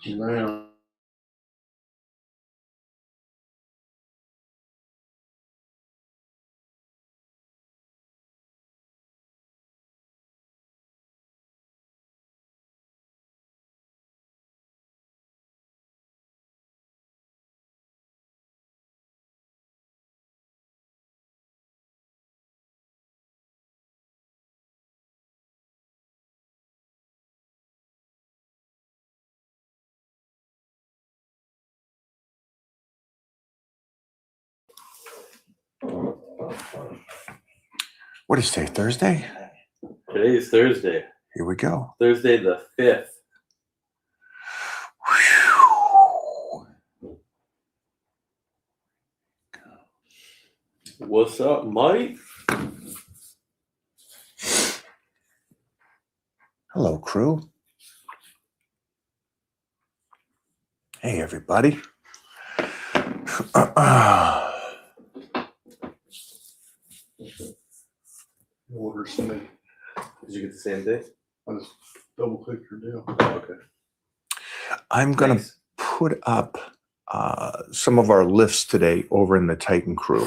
Man. What is today? Thursday? Today is Thursday. Here we go. Thursday the 5th. What's up, Mike? Hello, crew. Hey, everybody. Order something. Did you get the same thing? I just double clicked your deal. Okay. I'm going to Nice. put up some of our lifts today over in the Titan crew.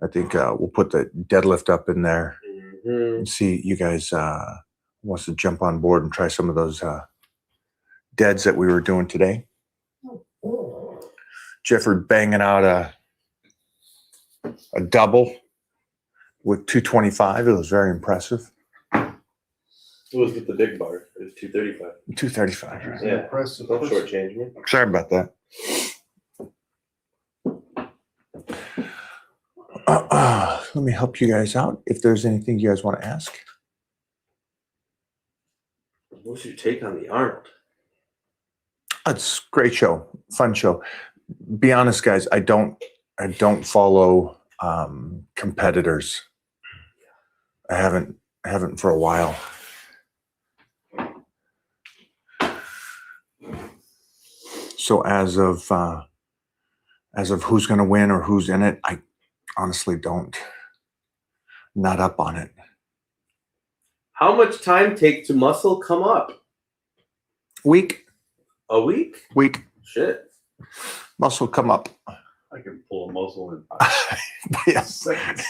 I think we'll put the deadlift up in there and see you guys wants to jump on board and try some of those deads that we were doing today. Jeffrey banging out a double with 225. It was very impressive. It was with the big bar. It was 235. 235. Right? Yeah. Impressive. Don't shortchange me. Sorry about that. Let me help you guys out. If there's anything you guys want to ask. What's your take on the Arnold? It's a great show, fun show. Be honest, guys. I don't follow competitors. I haven't for a while. So as of who's going to win or who's in it, I honestly don't. Not up on it. How much time take to muscle come up? Week. A week? Shit. Muscle come up. I can pull a muscle in Yeah. 5 seconds.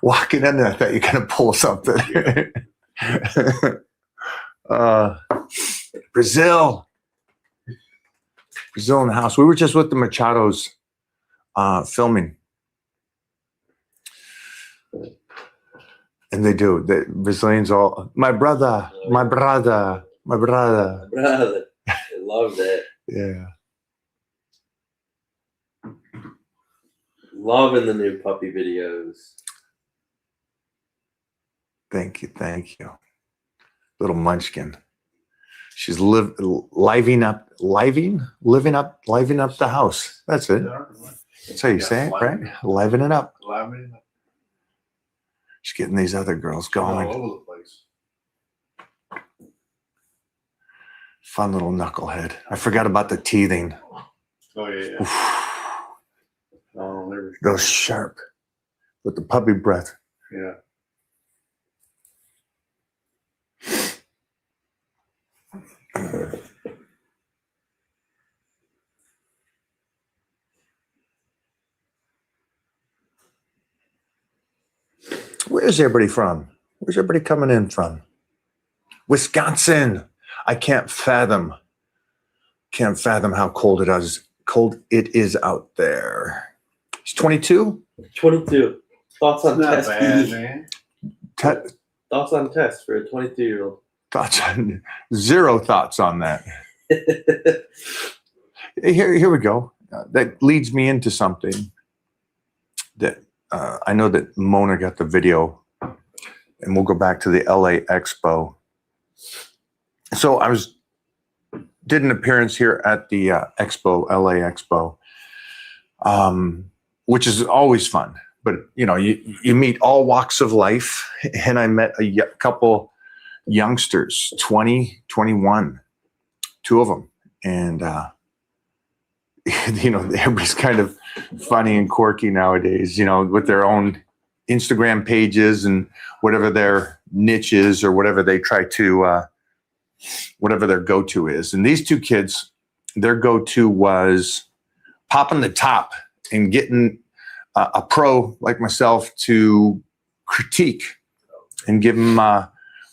Walking in there, I thought you were going to pull something. Brazil in the house. We were just with the Machados filming. And they do. The Brazilians all, my brother. Brother. I love that. Yeah. Loving the new puppy videos. Thank you. Little munchkin. She's living up the house. That's it. That's how you say it, right? Liven it up. She's getting these other girls going. All over the place. Fun little knucklehead. I forgot about the teething. Oh yeah. Oof, Oh, there. those sharp with the puppy breath. Yeah. Where's everybody from? Where's everybody coming in from? Wisconsin. I can't fathom how cold it is out there. It's 22. 22. Thoughts on Not test? bad, man. Thoughts on test for a 22-year-old? Zero thoughts on that. Here we go. That leads me into something that I know that Mona got the video, and we'll go back to the LA Expo. So I did an appearance here at the Expo, LA Expo, which is always fun. But you meet all walks of life, and I met a couple youngsters, 20, 21, two of them, and everybody's kind of funny and quirky nowadays, with their own Instagram pages and whatever their niche is or whatever they try to, whatever their go-to is. And these two kids, their go-to was popping the top and getting a pro like myself to critique and give them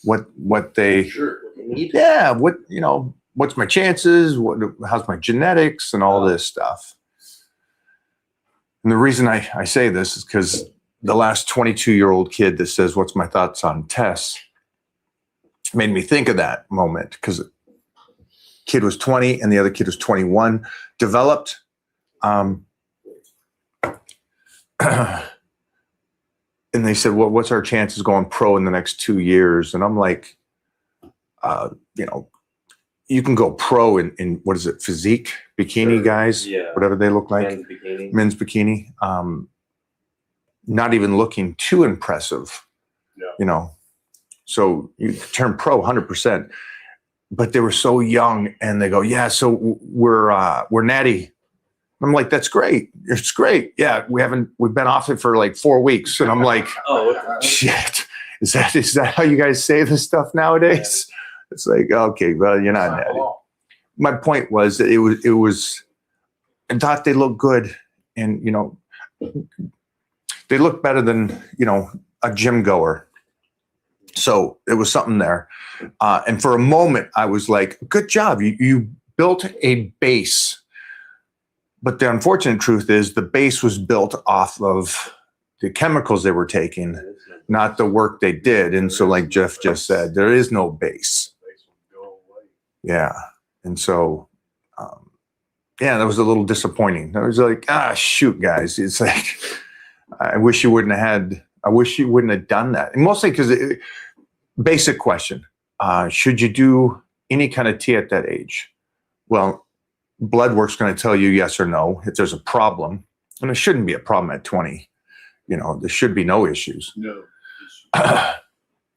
what they, Sure. What they need. yeah, what, you know, what's my chances, how's my genetics and all this stuff. And the reason I say this is because the last 22-year-old kid that says, what's my thoughts on Tess, made me think of that moment, because kid was 20 and the other kid was 21, developed. And they said, well, what's our chances going pro in the next 2 years? And I'm like, you know, you can go pro in what is it, physique, bikini Sure. guys, Yeah. whatever they look like, Men's bikini. men's bikini, not even looking too impressive, Yeah. you know. So you turn pro 100%, but they were so young and they go, yeah, so we're natty. I'm like, that's great. It's great. Yeah, we've been off it for like 4 weeks. And I'm like, Oh, shit, is that how you guys say this stuff nowadays? It's like, okay, well, you're not natty. My point was that it was, I thought they looked good, and, you know, they looked better than, you know, a gym goer. So it was something there. And for a moment I was like, good job. You built a base. But the unfortunate truth is the base was built off of the chemicals they were taking, not the work they did. And so, like Jeff just said, there is no base. Yeah. And so, yeah, that was a little disappointing. I was like, shoot, guys. It's like, I wish you wouldn't have done that. And mostly because, basic question, should you do any kind of T at that age? Well, blood work's going to tell you yes or no if there's a problem. And there shouldn't be a problem at 20. You know, there should be no issues. No.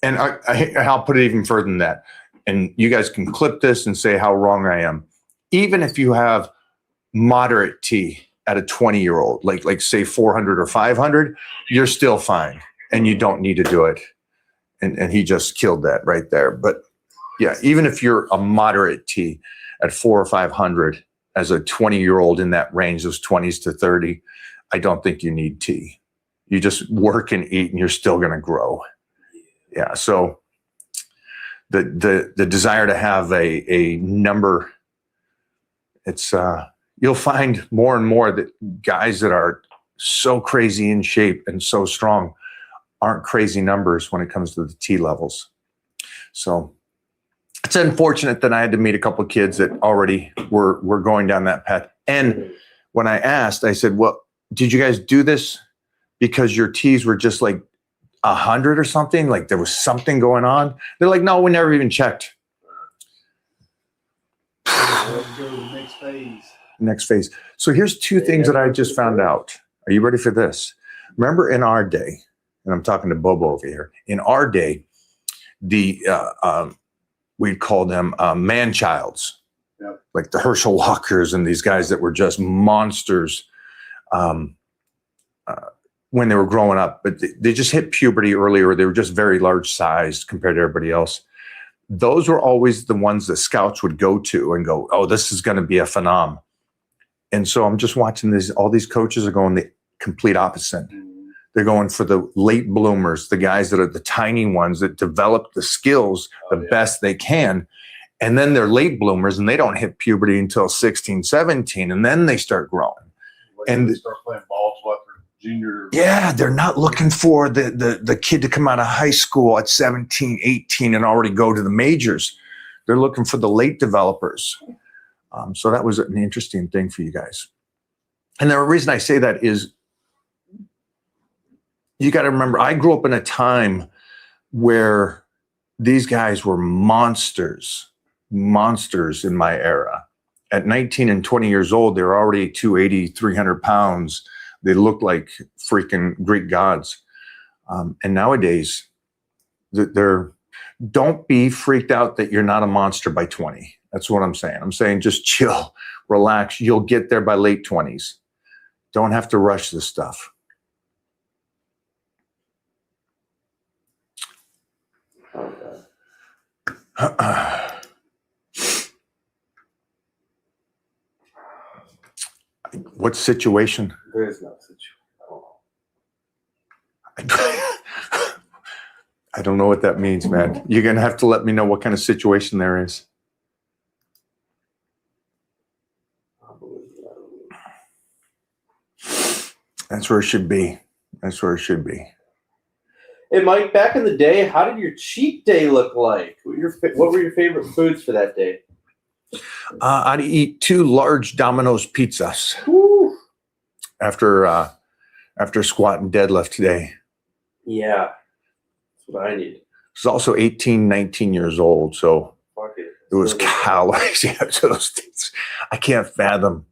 And I'll put it even further than that. And you guys can clip this and say how wrong I am. Even if you have moderate T at a 20-year-old, like say 400 or 500, you're still fine. And you don't need to do it. And he just killed that right there. But yeah, even if you're a moderate T at 400 or 500 as a 20-year-old in that range, those 20s to 30, I don't think you need T. You just work and eat and you're still going to grow. Yeah. So the desire to have a number, it's you'll find more and more that guys that are so crazy in shape and so strong aren't crazy numbers when it comes to the T levels. So it's unfortunate that I had to meet a couple of kids that already were going down that path. And when I asked, I said, well, did you guys do this because your T's were just like 100 or something? Like there was something going on? They're like, no, we never even checked. Let's go to the next phase. Next phase. So here's two things that I just found out. Are you ready for this? Remember in our day, and I'm talking to Bobo over here, in our day, the we'd call them man-childs, Yep. like the Herschel Walkers and these guys that were just monsters when they were growing up, but they just hit puberty earlier. They were just very large sized compared to everybody else. Those were always the ones that scouts would go to and go, oh, this is going to be a phenom. And so I'm just watching this. All these coaches are going the complete opposite. They're going for the late bloomers, the guys that are the tiny ones that develop the skills the best they can. And then they're late bloomers and they don't hit puberty until 16, 17, and then they start growing. And they start playing balls while they're junior. Yeah, they're not looking for the kid to come out of high school at 17, 18 and already go to the majors. They're looking for the late developers. So that was an interesting thing for you guys. And the reason I say that is you got to remember, I grew up in a time where these guys were monsters in my era. At 19 and 20 years old, they were already 280, 300 pounds. They looked like freaking Greek gods. And nowadays, don't be freaked out that you're not a monster by 20. That's what I'm saying. I'm saying just chill, relax. You'll get there by late 20s. Don't have to rush this stuff. What situation? There is no situation. I don't know what that means, man. You're going to have to let me know what kind of situation there is. That's where it should be. That's where it should be. Hey, Mike, back in the day, how did your cheat day look like? What were your favorite foods for that day? I'd eat 2 large Domino's pizzas Whew. after squat and deadlift today. Yeah, that's what I need. I was also 18, 19 years old, so Fuck it. it was calories. Yeah, so those things, I can't fathom.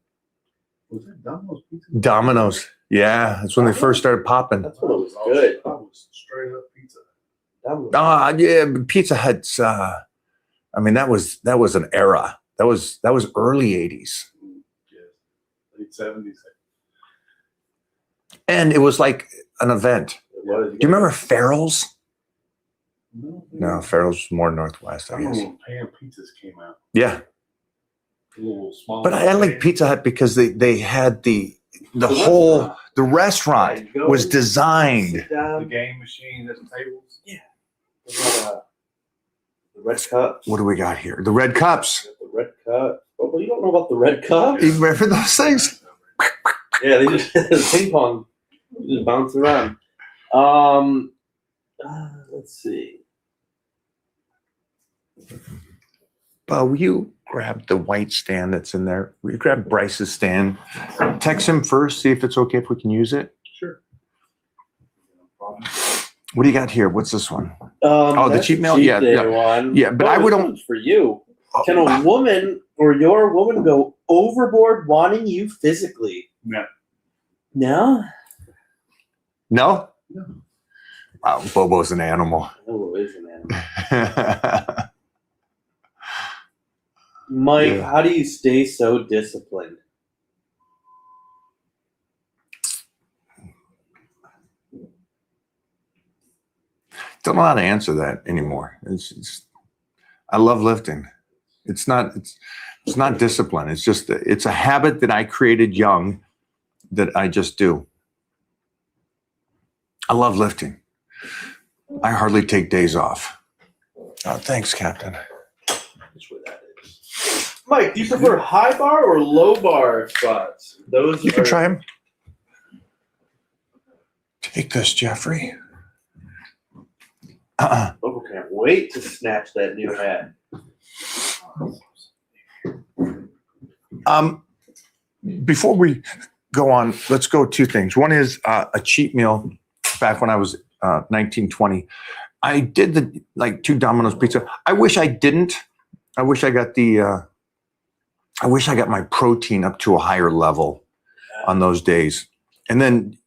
Was that Domino's pizza? Domino's. Yeah, that's when they first started popping. That's what it was good. That was straight up pizza. Yeah, but Pizza Hut's. I mean, that was an era. That was early 80s, Yes. Late 70s. and it was like an event. It was Do you remember Farrell's? No, Farrell's was more Northwest, I I remember guess. when Pan Pizzas came out. Yeah, A little small. but I like Pizza Hut because they had the whole the restaurant was designed. Sit The down. game machine, the tables. The red cups. What do we got here? The red cups. The red cup. Oh, well, you don't know about the red cup? You remember those things? Yeah, they just ping pong, just bounce around. Let's see. Will you grab the white stand that's in there? Will you grab Bryce's stand? Text him first, see if it's okay if we can use it. Sure. No problem. What do you got here? What's this one? The the cheat mail? Yeah, day yeah. one. Yeah, but I this would one's for you. Can a woman or your woman go overboard wanting you physically? No. No? No? No. Wow, Bobo's an animal. Oh, isn't it? Mike, Yeah. how do you stay so disciplined? Don't know how to answer that anymore. I love lifting. It's not discipline. It's just it's a habit that I created young that I just do. I love lifting. I hardly take days off. Oh, thanks, Captain. That's where that is. Mike, do you prefer high bar or low bar squats? Those You can are- try them. Take this, Jeffrey. Lobo can't wait to snatch that new hat. Before we go on, let's go 2 things. One is a cheat meal. Back when I was 19, 20, I did the 2 Domino's pizza. I wish I didn't. I wish I got I wish I got my protein up to a higher level on those days, and then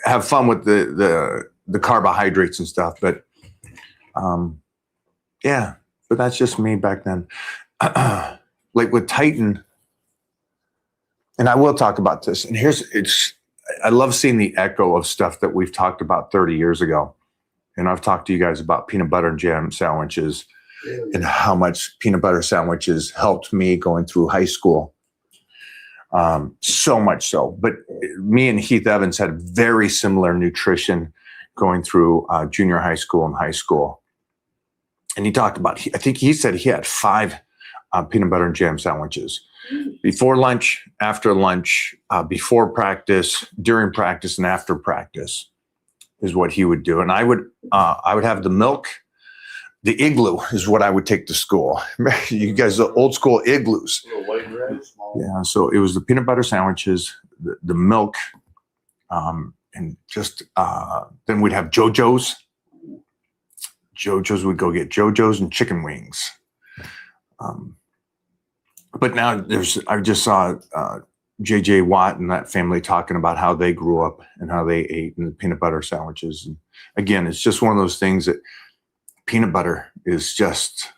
have fun with the carbohydrates and stuff. But yeah, but that's just me back then. Like with Titan, and I will talk about this. And I love seeing the echo of stuff that we've talked about 30 years ago. And I've talked to you guys about peanut butter and jam sandwiches and how much peanut butter sandwiches helped me going through high school. So much so. But me and Heath Evans had very similar nutrition going through junior high school and high school. And he talked about, I think he said he had 5 peanut butter and jam sandwiches. Before lunch, after lunch, before practice, during practice, and after practice is what he would do. And I would have the milk. The Igloo is what I would take to school. You guys, the old school Igloos. Little white bread, small. Yeah, so it was the peanut butter sandwiches, the milk, and just then we'd have JoJo's. JoJo's, we'd go get JoJo's and chicken wings. But now I just saw JJ Watt and that family talking about how they grew up and how they ate in the peanut butter sandwiches. And again, it's just one of those things that peanut butter is just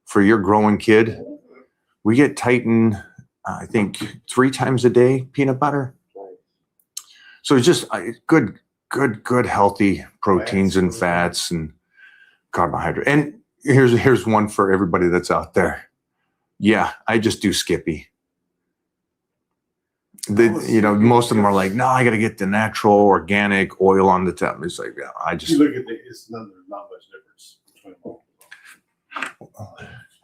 for your growing kid. We get Titan, I think 3 times a day, peanut butter. So it's just good, healthy proteins and fats and carbohydrate. And here's one for everybody that's out there. Yeah, I just do Skippy. Most of them are like, no, I got to get the natural organic oil on the top. It's like, yeah, I You just. look at there's not much difference between them.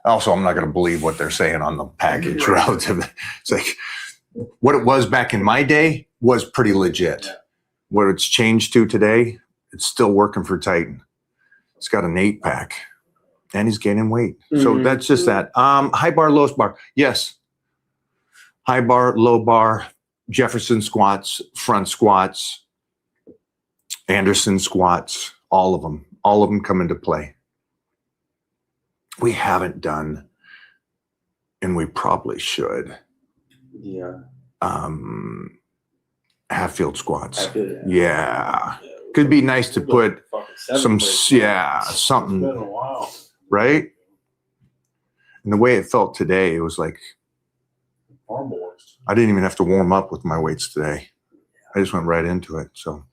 Also, I'm not going to believe what they're saying on the package relative. It's like what it was back in my day was pretty legit. Yeah. What it's changed to today, it's still working for Titan. It's got an 8-pack, and he's gaining weight. So that's just that. High bar, low bar. Yes. High bar, low bar, Jefferson squats, front squats, Anderson squats, all of them come into play. We haven't done, and we probably should. Yeah. Half-field squats. Yeah. Yeah. Could be nice to put some, something, It's been a while. right? And the way it felt today, it was like, Arm boards. I didn't even have to warm up with my weights today. I just went right into it. So,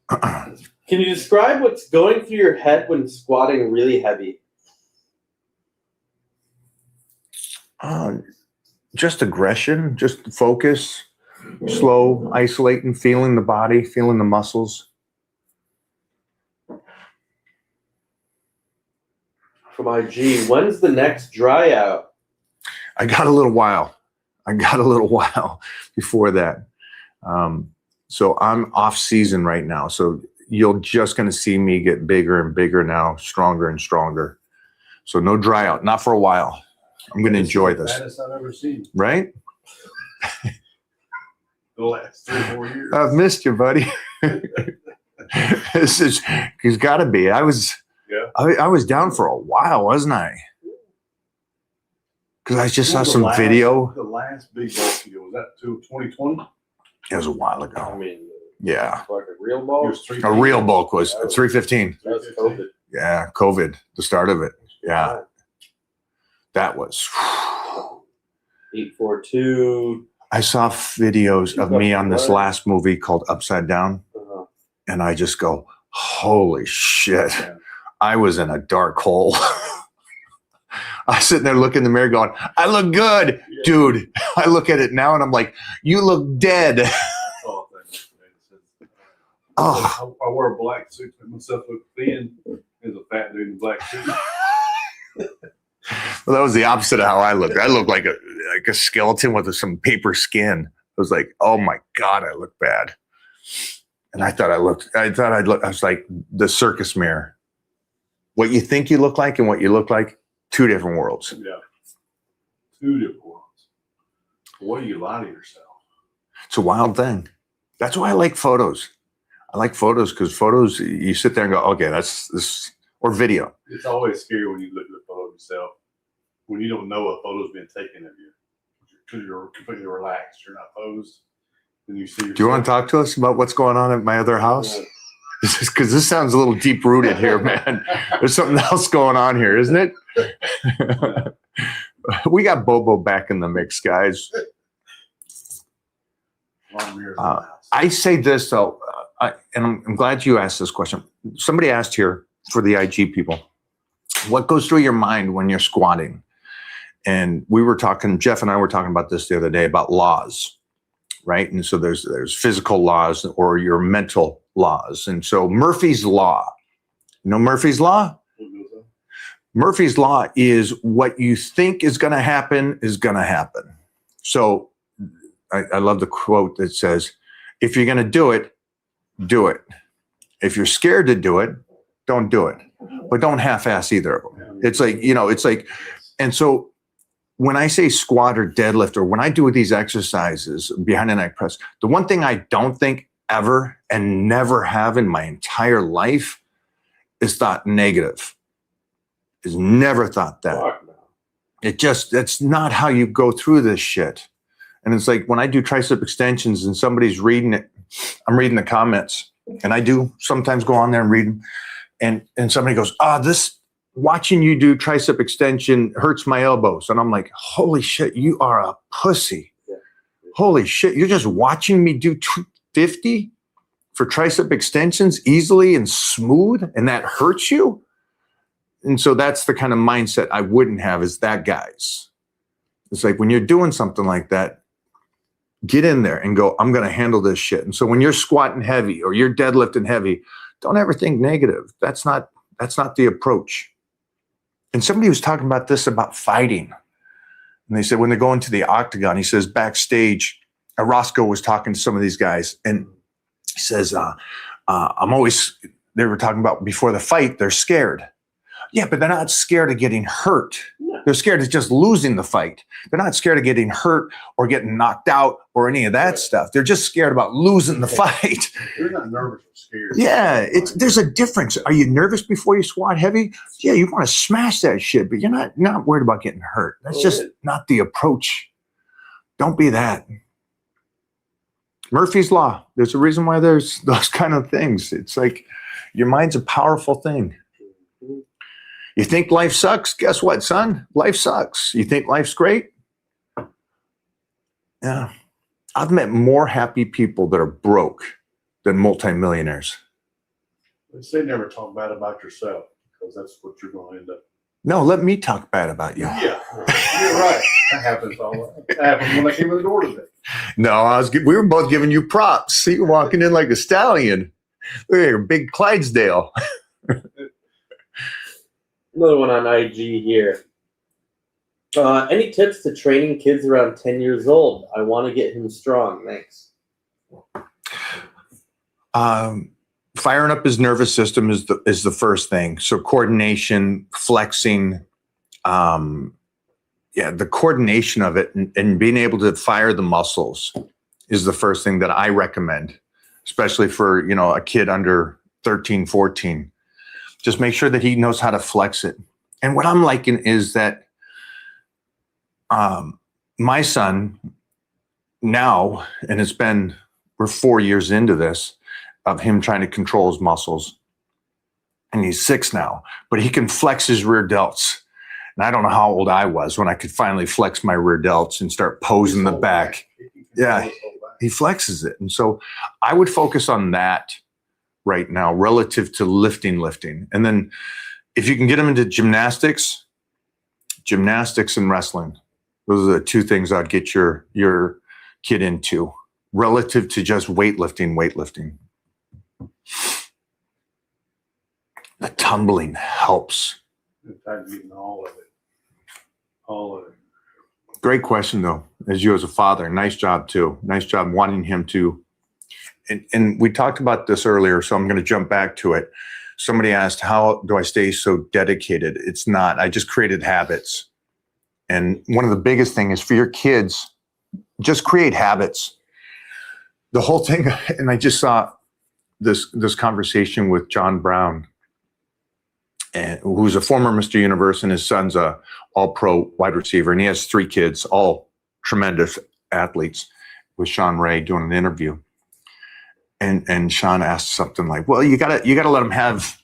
Can you describe what's going through your head when squatting really heavy? just aggression, just focus, slow, isolating, feeling the body, feeling the muscles. From IG, when's the next dry out? I got a little while before that. So I'm off season right now. So you're just going to see me get bigger and bigger now, stronger and stronger. So no dry out, not for a while. I'm going to enjoy this. Baddest I've ever seen. Right? The last 3 or 4 years. I've missed you, buddy. He's got to be. I was down for a while, wasn't I? Because I just saw some video. The last big bulk video, was that 2020? It was a while I ago. mean, Yeah. like a real ball. A real bulk was 315. That was COVID. Yeah, COVID, the start of it. Yeah, that was. 842. I saw videos of me on this last movie called Upside Down, and I just go, holy shit. Yeah. I was in a dark hole. I was sitting there looking in the mirror going, I look good. Yeah. Dude, I look at it now and I'm like, you look dead. Oh. I wear a black suit to make myself look thin as a fat dude in a black suit. Well, that was the opposite of how I looked. I looked like a skeleton with some paper skin. I was like, oh my God, I look bad. And I was like the circus mirror. What you think you look like and what you look like, 2 different worlds. Yeah. 2 different worlds. What do you lie to yourself? It's a wild thing. That's why I like photos. I like photos because photos, you sit there and go, okay, that's this, or video. It's always scary when you look at the photo of yourself, when you don't know a photo's been taken of you. Because you're completely relaxed. You're not posed. Then you see yourself. Do you want to talk to us about what's going on at my other house? Because this sounds a little deep rooted here, man. There's something else going on here, isn't it? We got Bobo back in the mix, guys. I say this though, and I'm glad you asked this question. Somebody asked here for the IG people, what goes through your mind when you're squatting? And we were talking, Jeff and I were talking about this the other day about laws, right? And so there's physical laws or your mental laws. And so Murphy's Law, you know Murphy's Law? Murphy's Law is what you think is going to happen is going to happen. So I love the quote that says, if you're going to do it, do it. If you're scared to do it, don't do it. But don't half-ass either of them. It's like, and so when I say squat or deadlift, or when I do these exercises, behind the neck press, the one thing I don't think ever and never have in my entire life is thought negative. Is never thought that. That's not how you go through this shit. And it's like when I do tricep extensions and somebody's reading it, I'm reading the comments, and I do sometimes go on there and read them. And somebody goes, this watching you do tricep extension hurts my elbows. And I'm like, holy shit, you are a pussy. Yeah. Holy shit, you're just watching me do 250 for tricep extensions easily and smooth, and that hurts you? And so that's the kind of mindset I wouldn't have as that guy's. It's like when you're doing something like that, get in there and go, I'm going to handle this shit. And so when you're squatting heavy or you're deadlifting heavy, don't ever think negative. That's not the approach. And somebody was talking about this about fighting. And they said when they go into the octagon, he says backstage, Roscoe was talking to some of these guys and he says, they were talking about before the fight, they're scared. Yeah, but they're not scared of getting hurt. No. They're scared of just losing the fight. They're not scared of getting hurt or getting knocked out or any of that Right. stuff. They're just scared about losing the fight. You're not nervous or scared. Yeah, there's a difference. Are you nervous before you squat heavy? Yeah, you want to smash that shit, but you're not worried about getting hurt. That's just not the approach. Don't be that. Murphy's Law. There's a reason why there's those kind of things. It's like your mind's a powerful thing. You think life sucks? Guess what, son? Life sucks. You think life's great? Yeah. I've met more happy people that are broke than multimillionaires. They say never talk bad about yourself because that's what you're going to end up. No, let me talk bad about you. Yeah, you're right. That happens all. That happened when I came in the door today. No, we were both giving you props. See, you're walking in like a stallion. Look at your big Clydesdale. Another one on IG here. Any tips to training kids around 10 years old? I want to get him strong. Thanks. Firing up his nervous system is the first thing. So coordination, flexing, the coordination of it and being able to fire the muscles is the first thing that I recommend, especially for, a kid under 13, 14. Just make sure that he knows how to flex it. And what I'm liking is that my son now, and we're 4 years into this, of him trying to control his muscles. And he's 6 now, but he can flex his rear delts. And I don't know how old I was when I could finally flex my rear delts and start posing the back. Yeah, he flexes it. And so I would focus on that right now relative to lifting. And then if you can get him into gymnastics and wrestling, those are the two things I'd get your kid into relative to just weightlifting. The tumbling helps. In fact, getting all of it. Great question, though, as you as a father. Nice job, too. Nice job wanting him to. And we talked about this earlier, so I'm going to jump back to it. Somebody asked, how do I stay so dedicated? It's not. I just created habits. And one of the biggest things is for your kids, just create habits. The whole thing, and I just saw this conversation with John Brown, and who's a former Mr. Universe, and his son's a all-pro wide receiver, and he has 3 kids, all tremendous athletes, with Sean Ray doing an interview. And Sean asked something like, well, you gotta let him have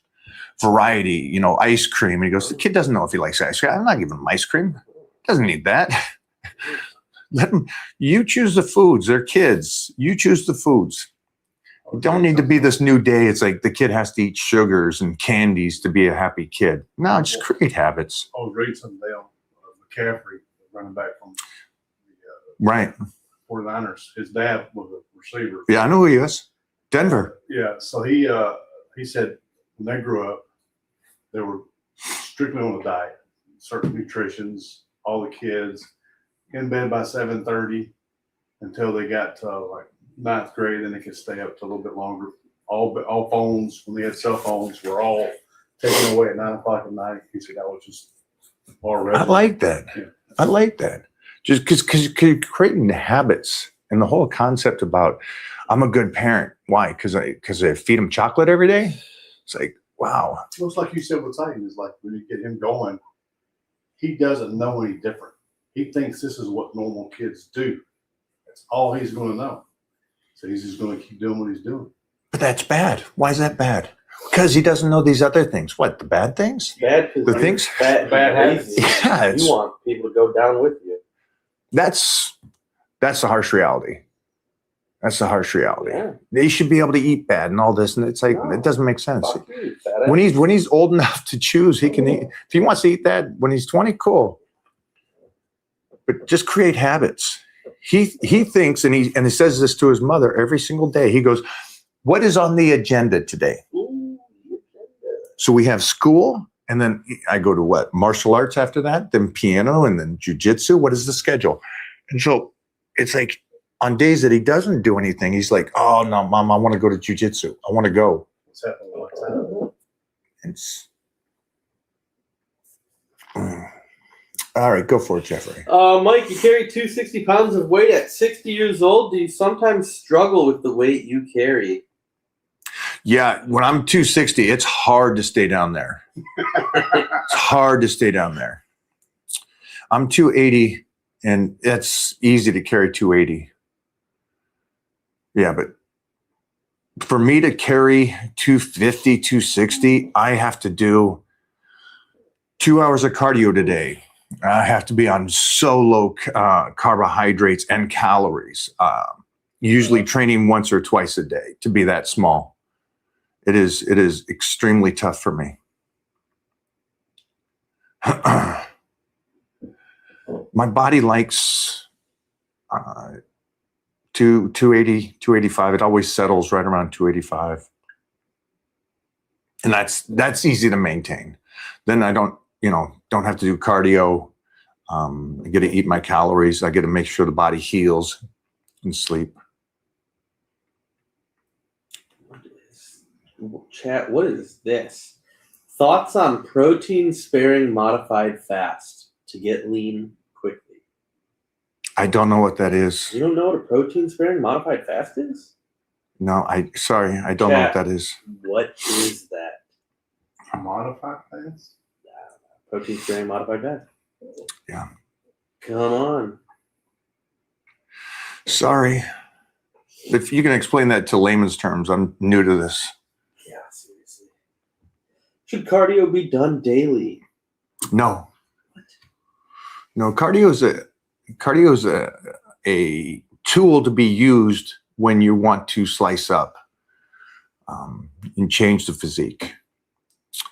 variety, ice cream. And he goes, the kid doesn't know if he likes ice cream. I'm not giving him ice cream. Doesn't need that. Let them, you choose the foods. They're kids. You choose the foods. You don't need to be this new day. It's like the kid has to eat sugars and candies to be a happy kid. No, just create habits. I was reading something down. McCaffrey, running back from the Right. 49ers. His dad was a receiver. Yeah, I know who he is. Denver. Yeah, so he said when they grew up, they were strictly on a diet, certain nutritions, all the kids in bed by 7:30 until they got to like 9th grade, and they could stay up to a little bit longer. All phones, when they had cell phones, were all taken away at 9 o'clock at night. He said that was just already. I like that. Yeah. I like that. Just because you're creating the habits and the whole concept about I'm a good parent. Why? Because I feed him chocolate every day. It's like, wow. Well, it's like you said with Titan, is like when you get him going, he doesn't know any different. He thinks this is what normal kids do. That's all he's going to know. So he's just going to keep doing what he's doing. But that's bad. Why is that bad? Because he doesn't know these other things. What, the bad things? Bad The things? bad habits. Yeah, it's- You want people to go down with you. That's the harsh reality. That's the harsh reality. Yeah. They should be able to eat bad and all this, and it's like No. it doesn't make sense. Fuck you, fat When ass. he's old enough to choose, he can eat. If he wants to eat that when he's 20, cool. But just create habits. He thinks, and he says this to his mother every single day. He goes, "What is on the agenda today?" Ooh, So we have school, and then I go to what? Martial arts after that, then piano, and then jujitsu. What is the schedule? And so it's like on days that he doesn't do anything, he's like, "Oh no, Mom, I want to go to jujitsu. I want to go." What's happening all the time? It's all right. Go for it, Jeffrey. Mike, you carry 260 pounds of weight at 60 years old. Do you sometimes struggle with the weight you carry? Yeah, when I'm 260, it's hard to stay down there. It's hard to stay down there. I'm 280, and it's easy to carry 280. Yeah, but for me to carry 250, 260, I have to do 2 hours of cardio today. I have to be on so low carbohydrates and calories, usually training once or twice a day to be that small. It is extremely tough for me. My body likes 280, 285. It always settles right around 285. And that's easy to maintain. Then I don't have to do cardio. I get to eat my calories. I get to make sure the body heals and sleep. Chat, what is this? Thoughts on protein-sparing modified fast to get lean quickly. I don't know what that is. You don't know what a protein-sparing modified fast is? No, I don't know what that is. What is that? Modified fast? Protein-sparing modified fast. Yeah. Come on. Sorry. If you can explain that to layman's terms, I'm new to this. Yeah, seriously. Should cardio be done daily? No. No, cardio is a tool to be used when you want to slice up and change the physique.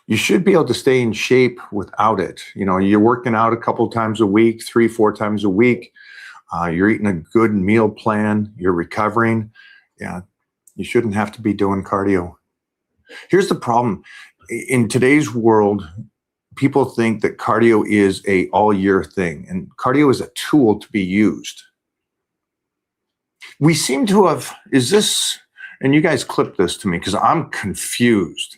You should be able to stay in shape without it. You're working out a couple times a week, 3-4 times a week. You're eating a good meal plan. You're recovering. Yeah, you shouldn't have to be doing cardio. Here's the problem. In today's world, people think that cardio is a all year thing, and cardio is a tool to be used. We seem to have, and you guys clip this to me because I'm confused.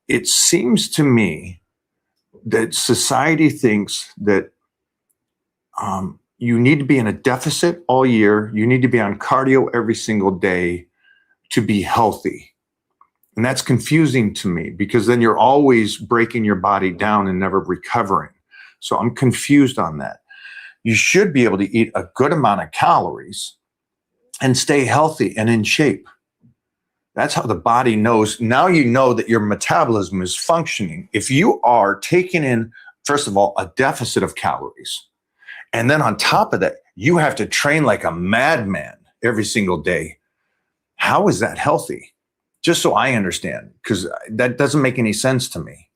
It seems to me that society thinks that you need to be in a deficit all year. You need to be on cardio every single day to be healthy. And that's confusing to me because then you're always breaking your body down and never recovering. So I'm confused on that. You should be able to eat a good amount of calories and stay healthy and in shape. That's how the body knows. Now you know that your metabolism is functioning. If you are taking in, first of all, a deficit of calories, and then on top of that, you have to train like a madman every single day. How is that healthy? Just so I understand, because that doesn't make any sense to me.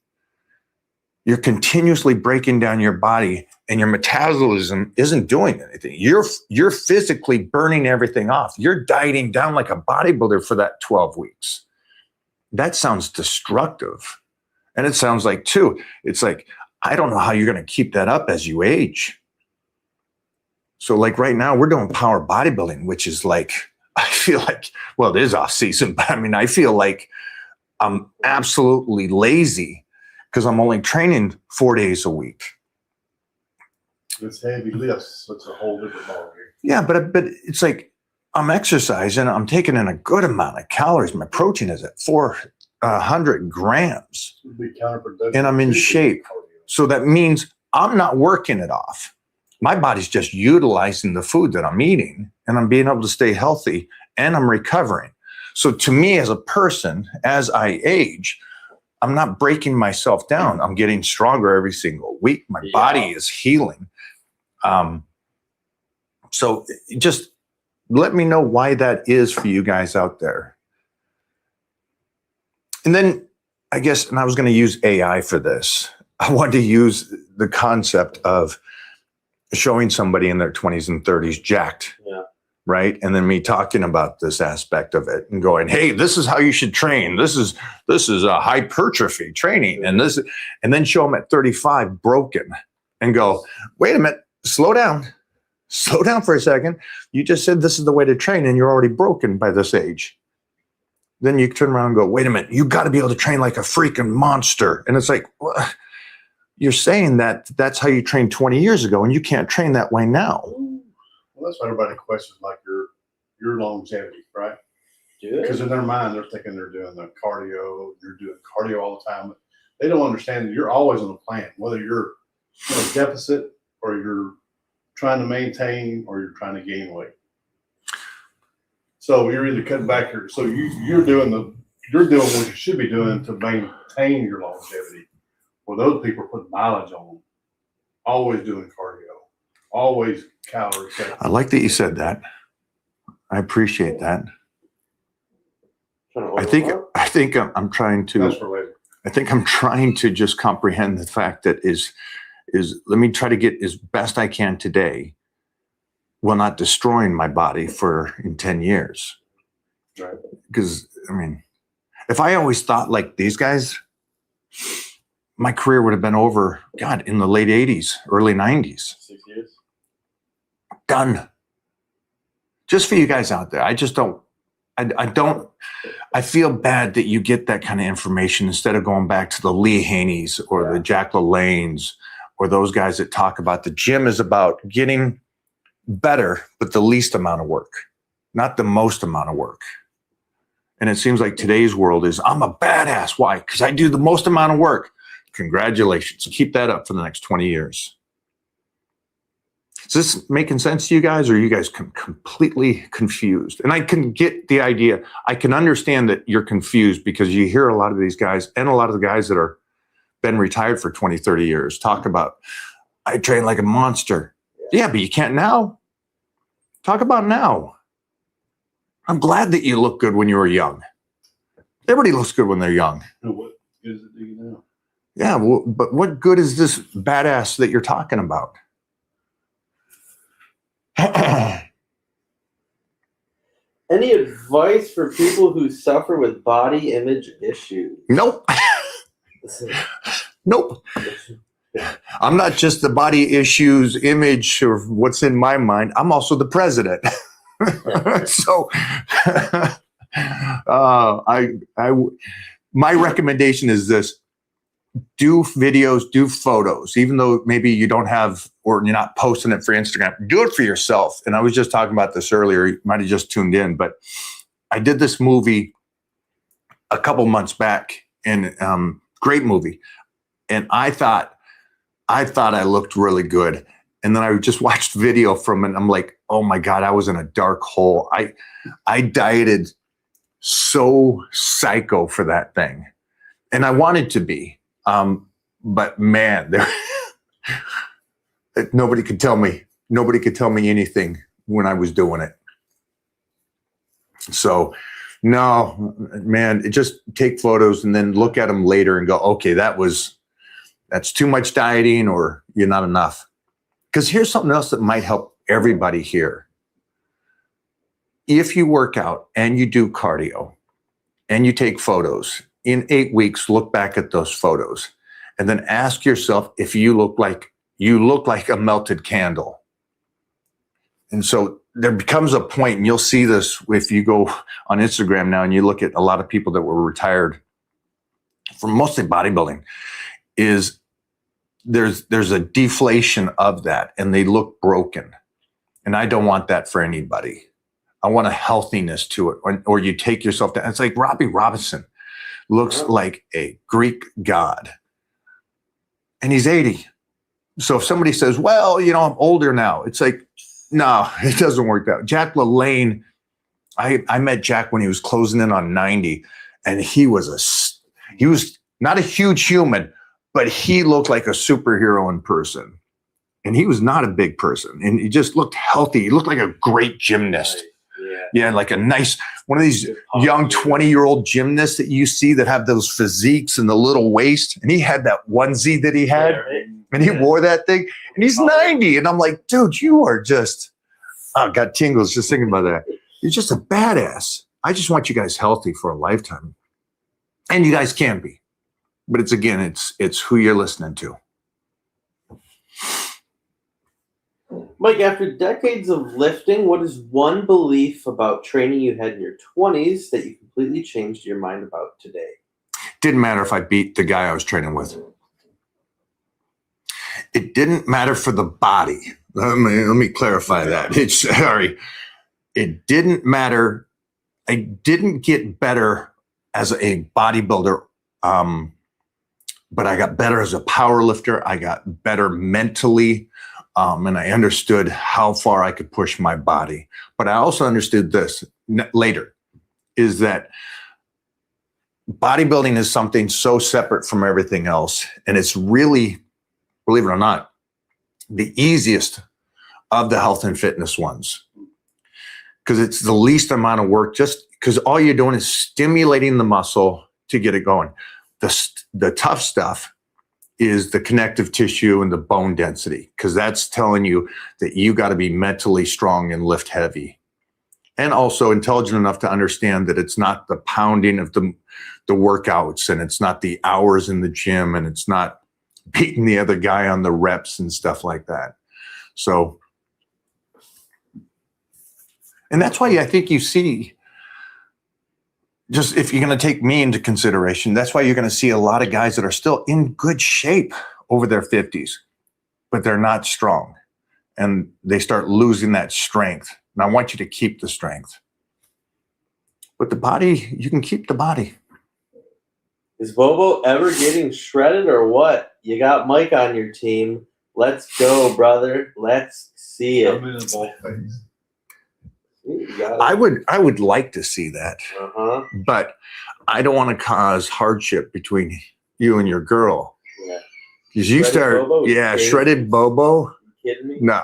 You're continuously breaking down your body and your metabolism isn't doing anything. You're physically burning everything off. You're dieting down like a bodybuilder for that 12 weeks. That sounds destructive. And it sounds like, too, it's like, I don't know how you're going to keep that up as you age. So like right now, we're doing power bodybuilding, which is like, I feel like, well, it is off season, but I mean, I feel like I'm absolutely lazy because I'm only training 4 days a week. It's heavy lifts, so it's a whole different ballgame. Yeah, but it's like I'm exercising, I'm taking in a good amount of calories. My protein is at 400 grams, It would be counterproductive. and I'm in shape. So that means I'm not working it off. My body's just utilizing the food that I'm eating, and I'm being able to stay healthy, and I'm recovering. So to me as a person, as I age, I'm not breaking myself down. I'm getting stronger every single week. My body is healing. So just let me know why that is for you guys out there. And then I guess, and I was going to use AI for this. I wanted to use the concept of showing somebody in their 20s and 30s jacked. Yeah. Right. And then me talking about this aspect of it and going, hey, this is how you should train. This is a hypertrophy training. And then show them at 35 broken and go, wait a minute, slow down for a second. You just said this is the way to train and you're already broken by this age. Then you turn around and go, wait a minute, you got to be able to train like a freaking monster. And it's like, well, you're saying that that's how you trained 20 years ago and you can't train that way now. Well, that's why everybody questions like your longevity, right? Good. Because in their mind, they're thinking they're doing the cardio, you're doing cardio all the time. They don't understand that you're always on a plan, whether you're in a deficit or you're trying to maintain or you're trying to gain weight. So you're either cutting back your, so you're doing what you should be doing to maintain your longevity. Well, those people put mileage on them, always doing cardio, always calorie cutting. I like that you said that. I appreciate that. I think I'm trying to. That's for later. I think I'm trying to just comprehend the fact that is let me try to get as best I can today, while not destroying my body in 10 years. Right. Because I mean, if I always thought like these guys, my career would have been over, God, in the late 80s, early 90s. 6 years. Done. Just for you guys out there. I just don't. I feel bad that you get that kind of information instead of going back to the Lee Haneys or the Jack LaLannes or those guys that talk about the gym is about getting better, but the least amount of work, not the most amount of work. And it seems like today's world is, I'm a badass. Why? Because I do the most amount of work. Congratulations. Keep that up for the next 20 years. Is this making sense to you guys, or are you guys completely confused? And I can get the idea. I can understand that you're confused because you hear a lot of these guys and a lot of the guys that are been retired for 20, 30 years talk about, I train like a monster. Yeah, but you can't now. Talk about now. I'm glad that you look good when you were young. Everybody looks good when they're young. What is it do you know? Yeah, well, but what good is this badass that you're talking about? Any advice for people who suffer with body image issues? Nope. Nope. I'm not just the body issues image or what's in my mind. I'm also the president. So my recommendation is this: do videos, do photos, even though maybe you don't have, or you're not posting it for Instagram, do it for yourself. And I was just talking about this earlier. You might have just tuned in, but I did this movie a couple months back, and great movie. And I thought I looked really good. And then I just watched video from it. And I'm like, oh my God, I was in a dark hole. I dieted so psycho for that thing. And I wanted to be. But man, nobody could tell me anything when I was doing it. So no, man, just take photos and then look at them later and go, okay, that's too much dieting, or you're not enough. Because here's something else that might help everybody here. If you work out and you do cardio and you take photos, in 8 weeks, look back at those photos and then ask yourself if you look like a melted candle. And so there becomes a point, and you'll see this if you go on Instagram now and you look at a lot of people that were retired from mostly bodybuilding, is there's a deflation of that and they look broken. And I don't want that for anybody. I want a healthiness to it. Or you take yourself down. It's like Robbie Robinson looks like a Greek god. And he's 80. So if somebody says, well, I'm older now, it's like, no, it doesn't work that way. Jack LaLanne, I met Jack when he was closing in on 90, and he was not a huge human, but he looked like a superhero in person. And he was not a big person. And he just looked healthy. He looked like a great gymnast. Yeah, like a nice one of these young 20-year-old gymnasts that you see that have those physiques and the little waist. And he had that onesie that he had, and he wore that thing. And he's 90. And I'm like, dude, you are just, oh, got tingles just thinking about that. You're just a badass. I just want you guys healthy for a lifetime. And you guys can be. But it's, again, it's who you're listening to. Mike, after decades of lifting, what is one belief about training you had in your 20s that you completely changed your mind about today? Didn't matter if I beat the guy I was training with. It didn't matter for the body. Let me clarify that. It didn't matter. I didn't get better as a bodybuilder, but I got better as a power lifter. I got better mentally, and I understood how far I could push my body. But I also understood this later, is that bodybuilding is something so separate from everything else. And it's really, believe it or not, the easiest of the health and fitness ones. Because it's the least amount of work, just because all you're doing is stimulating the muscle to get it going. The tough stuff is the connective tissue and the bone density, because that's telling you that you got to be mentally strong and lift heavy. And also intelligent enough to understand that it's not the pounding of the workouts, and it's not the hours in the gym, and it's not beating the other guy on the reps and stuff like that. So, and that's why I think you see, just if you're going to take me into consideration, that's why you're going to see a lot of guys that are still in good shape over their 50s, but they're not strong, and they start losing that strength. And I want you to keep the strength. But the body, you can keep the body. Is Bobo ever getting shredded or what? You got Mike on your team. Let's go, brother. Let's see it. I'm in the ball phase. I would like to see that, but I don't want to cause hardship between you and your girl. Yeah. Because you start, shredded Bobo. You kidding me? No.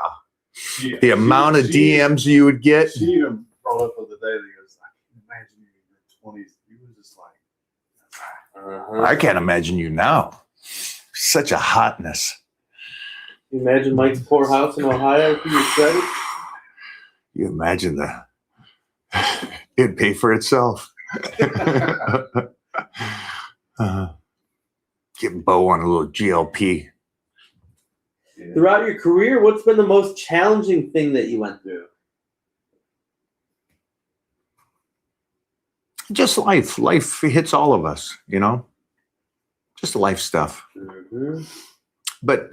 The amount of DMs you would get. She even brought up the other day that goes, I can imagine you in your 20s. You were just like, I can't imagine you now. Such a hotness. Can you imagine Mike's poor house in Ohio if he was shredded? You imagine it'd pay for itself. Get Bo on a little GLP. Throughout your career, what's been the most challenging thing that you went through? Just life. Life hits all of us, you know? Just life stuff. Mm-hmm. But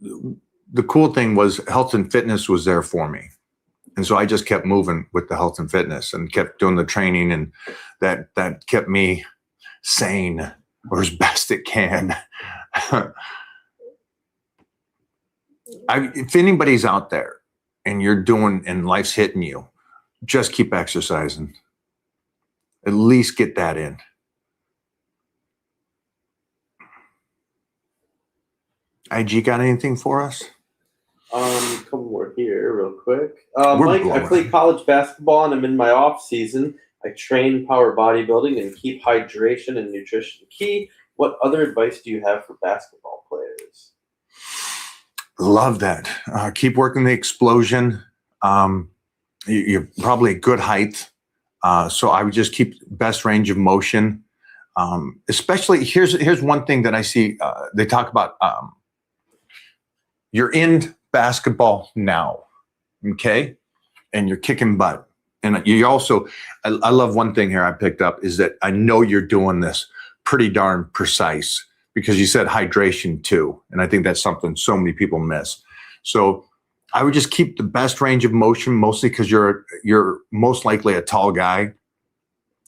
the cool thing was health and fitness was there for me. And so I just kept moving with the health and fitness and kept doing the training, and that kept me sane, or as best it can. If anybody's out there and you're doing and life's hitting you, just keep exercising. At least get that in. IG got anything for us? Couple more here real quick. Mike, I play college basketball and I'm in my off season. I train power bodybuilding and keep hydration and nutrition key. What other advice do you have for basketball players? Love that. Keep working the explosion. You're probably a good height. So I would just keep best range of motion. Especially here's one thing that I see. They talk about, you're in basketball now, okay? And you're kicking butt. And you also, I love one thing here I picked up is that I know you're doing this pretty darn precise, because you said hydration too. And I think that's something so many people miss. So I would just keep the best range of motion, mostly because you're most likely a tall guy.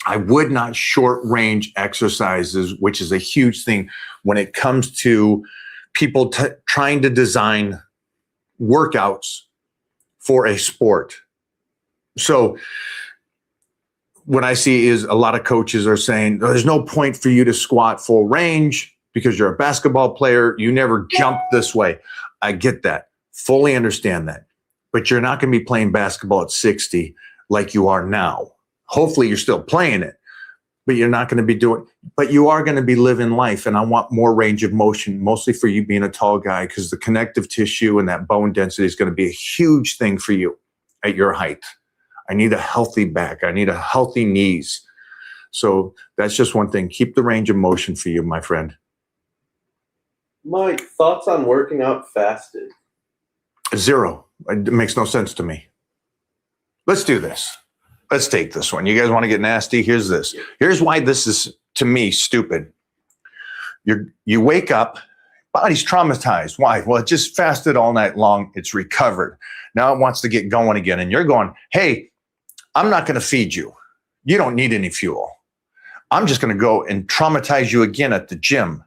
I would not short range exercises, which is a huge thing when it comes to people trying to design workouts for a sport. So what I see is a lot of coaches are saying, there's no point for you to squat full range because you're a basketball player. You never jumped this way. I get that. Fully understand that. But you're not going to be playing basketball at 60 like you are now. Hopefully you're still playing it, but you're not going to be doing, but you are going to be living life. And I want more range of motion, mostly for you being a tall guy, because the connective tissue and that bone density is going to be a huge thing for you at your height. I need a healthy back. I need a healthy knees. So that's just one thing. Keep the range of motion for you, my friend. Mike, thoughts on working out fasted? 0. It makes no sense to me. Let's do this. Let's take this one. You guys want to get nasty? Here's this. Here's why this is, to me, stupid. You wake up, body's traumatized. Why? Well, it just fasted all night long. It's recovered. Now it wants to get going again. And you're going, hey, I'm not going to feed you. You don't need any fuel. I'm just going to go and traumatize you again at the gym.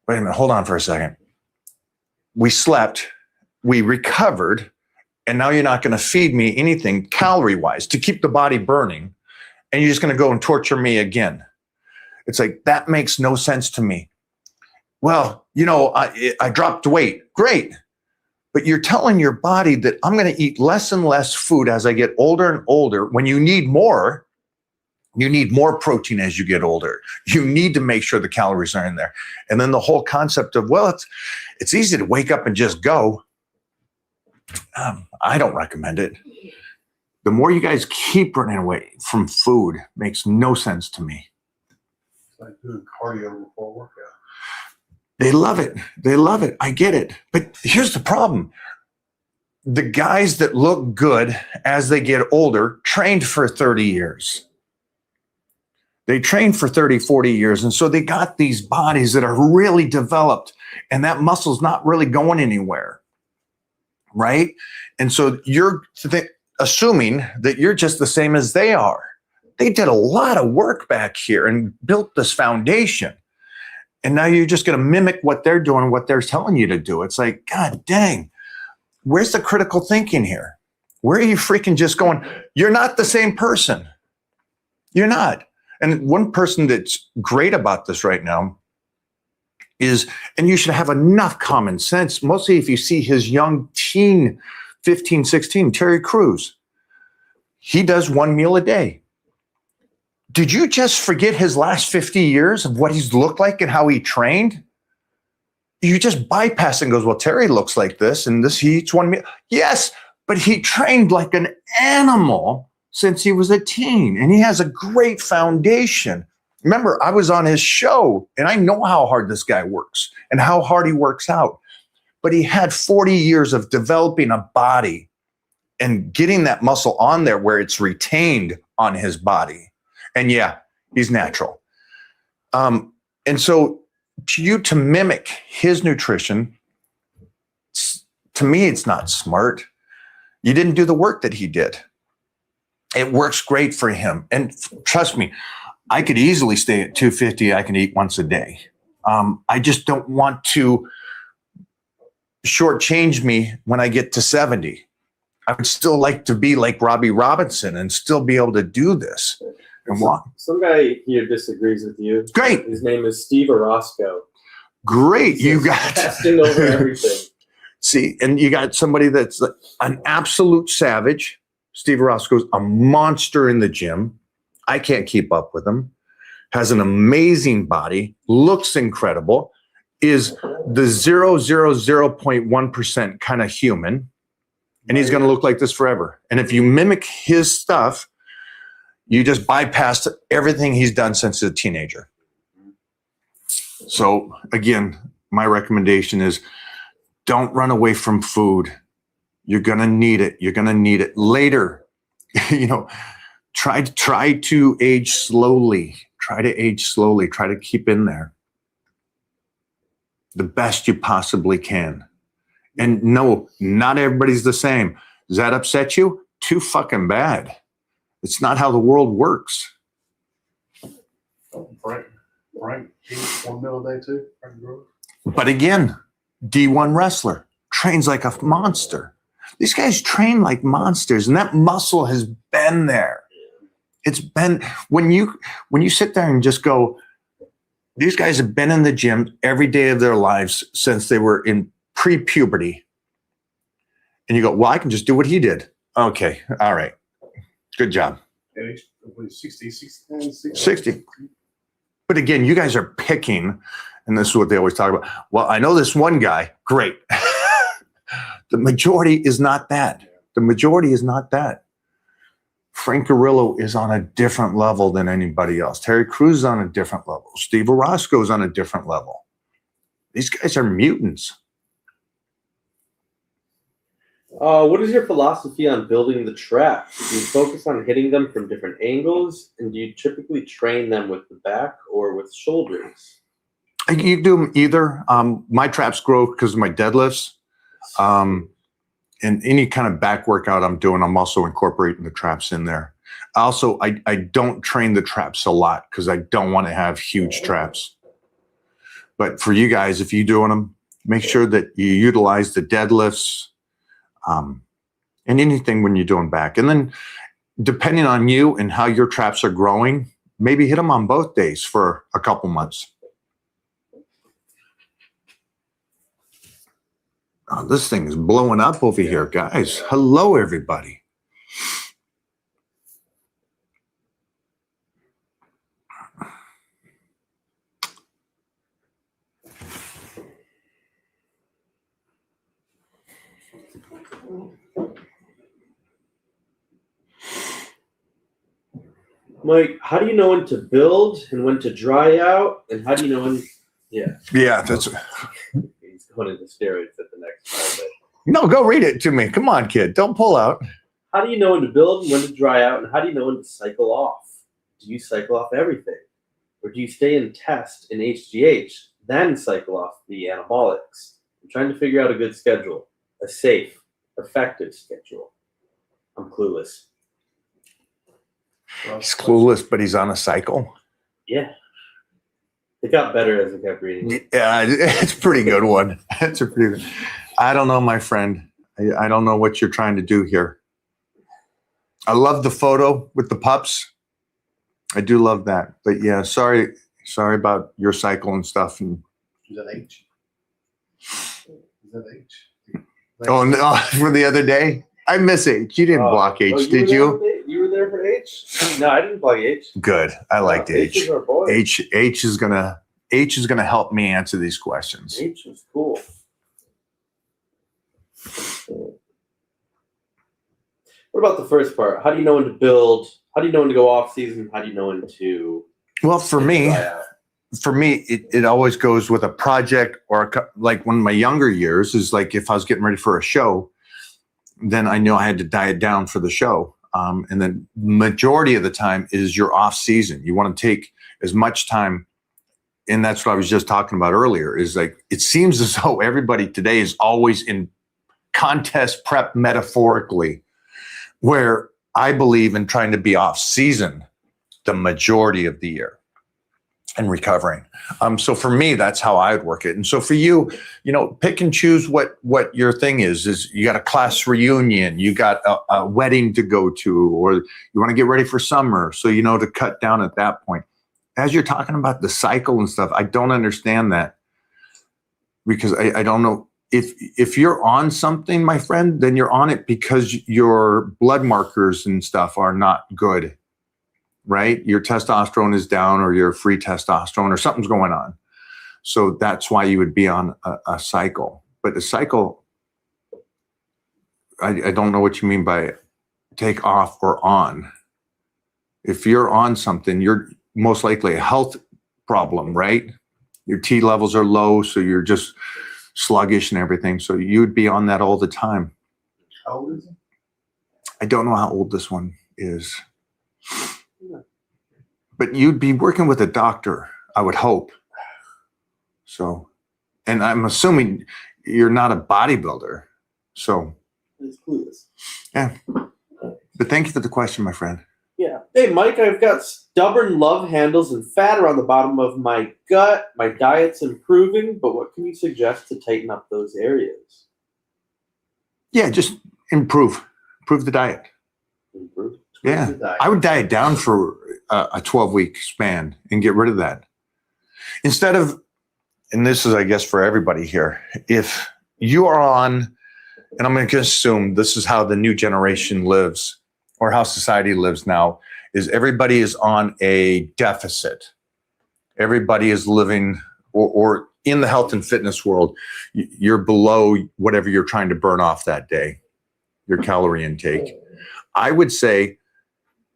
Wait a minute. Hold on for a second. We slept. We recovered. And now you're not going to feed me anything calorie-wise to keep the body burning. And you're just going to go and torture me again. It's like, that makes no sense to me. Well, I dropped weight. Great. But you're telling your body that I'm going to eat less and less food as I get older and older. When you need more protein as you get older. You need to make sure the calories are in there. And then the whole concept of, well, it's easy to wake up and just go. I don't recommend it. The more you guys keep running away from food makes no sense to me. It's like doing cardio before workout. They love it. They love it. I get it. But here's the problem. The guys that look good as they get older trained for 30 years. They trained for 30, 40 years. And so they got these bodies that are really developed, and that muscle's not really going anywhere. Right? And so you're assuming that you're just the same as they are. They did a lot of work back here and built this foundation. And now you're just going to mimic what they're doing, what they're telling you to do. It's like, God dang, where's the critical thinking here? Where are you freaking just going? You're not the same person. You're not. And one person that's great about this right now is, and you should have enough common sense, mostly if you see his young teen, 15, 16, Terry Crews. He does 1 meal a day. Did you just forget his last 50 years of what he's looked like and how he trained? You just bypass and goes, well, Terry looks like this and this, he eats 1 meal. Yes, but he trained like an animal since he was a teen, and he has a great foundation. Remember, I was on his show, and I know how hard this guy works and how hard he works out. But he had 40 years of developing a body and getting that muscle on there where it's retained on his body. And yeah, he's natural. And so to mimic his nutrition, to me, it's not smart. You didn't do the work that he did. It works great for him. And trust me, I could easily stay at 250. I can eat once a day. I just don't want to shortchange me when I get to 70. I would still like to be like Robbie Robinson and still be able to do this. And some guy here disagrees with you. Great. His name is Steve Orozco. Great. You got testing over everything. See, and you got somebody that's an absolute savage. Steve Orozco's a monster in the gym. I can't keep up with him. Has an amazing body, looks incredible, is the 0.1% kind of human, and he's going to look like this forever. And if you mimic his stuff, you just bypassed everything he's done since a teenager. So again, my recommendation is don't run away from food. You're going to need it. You're going to need it later. Try to age slowly. Try to age slowly. Try to keep in there the best you possibly can. And no, not everybody's the same. Does that upset you? Too fucking bad. It's not how the world works. Frank eats 1 meal a day too. But again, D1 wrestler, trains like a monster. These guys train like monsters, and that muscle has been there. It's been, when you sit there and just go, these guys have been in the gym every day of their lives since they were in pre-puberty. And you go, well, I can just do what he did. Okay, all right. Good job. And he's 60, 69, 60. But again, you guys are picking, and this is what they always talk about. Well, I know this one guy. Great. The majority is not that. The majority is not that. Frank Carrillo is on a different level than anybody else. Terry Crews is on a different level. Steve Orozco is on a different level. These guys are mutants. What is your philosophy on building the traps? Do you focus on hitting them from different angles, and do you typically train them with the back or with shoulders? You do them either. My traps grow because of my deadlifts. And any kind of back workout I'm doing, I'm also incorporating the traps in there. Also, I don't train the traps a lot because I don't want to have huge traps. But for you guys, if you're doing them, make sure that you utilize the deadlifts and anything when you're doing back. And then depending on you and how your traps are growing, maybe hit them on both days for a couple months. Oh, this thing is blowing up over here, guys. Hello, everybody. Mike, how do you know when to build and when to dry out? And how do you know when? Yeah, that's. He's going into steroids at the next time. No, go read it to me. Come on, kid. Don't pull out. How do you know when to build and when to dry out? And how do you know when to cycle off? Do you cycle off everything? Or do you stay and test in HGH, then cycle off the anabolics? I'm trying to figure out a good schedule, a safe, effective schedule. I'm clueless. He's clueless, but he's on a cycle. Yeah. It got better as I kept reading. Yeah, it's a pretty good one. It's a pretty good. I don't know, my friend. I don't know what you're trying to do here. I love the photo with the pups. I do love that. But yeah, sorry about your cycle and stuff. And Is that H? Is that H? oh no, for the other day, I miss H. You didn't block H, did you? You were there for H? No, I didn't block H. Good. I liked H. H is our boy. H is gonna help me answer these questions. H was cool. What about the first part? How do you know when to build? How do you know when to go off season? How do you know when to? Well, for me, it always goes with a project or like one of my younger years is like if I was getting ready for a show, then I knew I had to diet down for the show. And then majority of the time is your off season. You want to take as much time. And that's what I was just talking about earlier is like, it seems as though everybody today is always in contest prep metaphorically, where I believe in trying to be off season the majority of the year and recovering. So for me, that's how I would work it. And so for you, pick and choose what your thing is you got a class reunion, you got a wedding to go to, or you want to get ready for summer. So, to cut down at that point. As you're talking about the cycle and stuff, I don't understand that because I don't know if you're on something, my friend, then you're on it because your blood markers and stuff are not good. Right? Your testosterone is down or your free testosterone or something's going on. So that's why you would be on a cycle. But the cycle, I don't know what you mean by take off or on. If you're on something, you're most likely a health problem, right? Your T levels are low, so you're just sluggish and everything. So you would be on that all the time. How old is it? I don't know how old this one is. But you'd be working with a doctor, I would hope. So, and I'm assuming you're not a bodybuilder. So, it's clueless. Yeah. But thank you for the question, my friend. Yeah. Hey, Mike, I've got stubborn love handles and fat around the bottom of my gut. My diet's improving, but what can you suggest to tighten up those areas? Yeah, just improve the diet. Improve? Yeah, I would diet down for a 12-week span and get rid of that. Instead of, and this is, I guess, for everybody here, if you are on, and I'm going to assume this is how the new generation lives, or how society lives now, is everybody is on a deficit. Everybody is living, or in the health and fitness world, you're below whatever you're trying to burn off that day, your calorie intake. I would say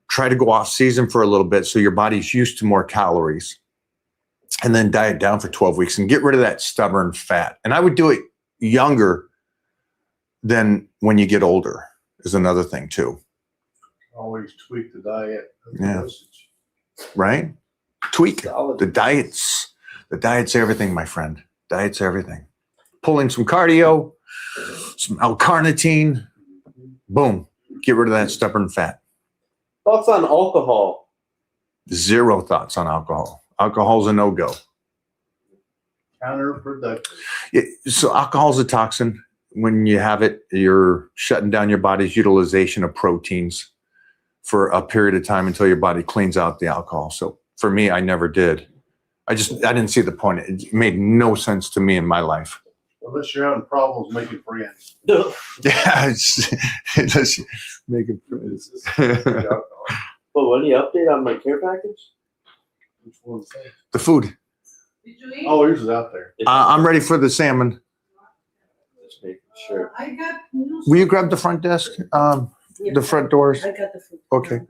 try to go off season for a little bit so your body's used to more calories, and then diet down for 12 weeks and get rid of that stubborn fat. And I would do it younger than when you get older is another thing too. Always tweak the diet. Yeah. Right? Tweak Solid. the diets. The diet's everything, my friend. Diet's everything. Pulling some cardio, some L-carnitine, boom, get rid of that stubborn fat. Thoughts on alcohol? Zero thoughts on alcohol. Alcohol's a no-go. Counterproductive. So alcohol's a toxin. When you have it, you're shutting down your body's utilization of proteins for a period of time until your body cleans out the alcohol. So for me, I never did. I didn't see the point. It made no sense to me in my life. Unless you're having problems making friends. Yeah, let's make it. Well, any update on my care package? Which one's that? The food. Did you eat? Oh, yours is out there. I'm ready for the salmon. Just making sure. I got news. Will you grab the front desk? Yeah, The front doors. I got the food. Okay.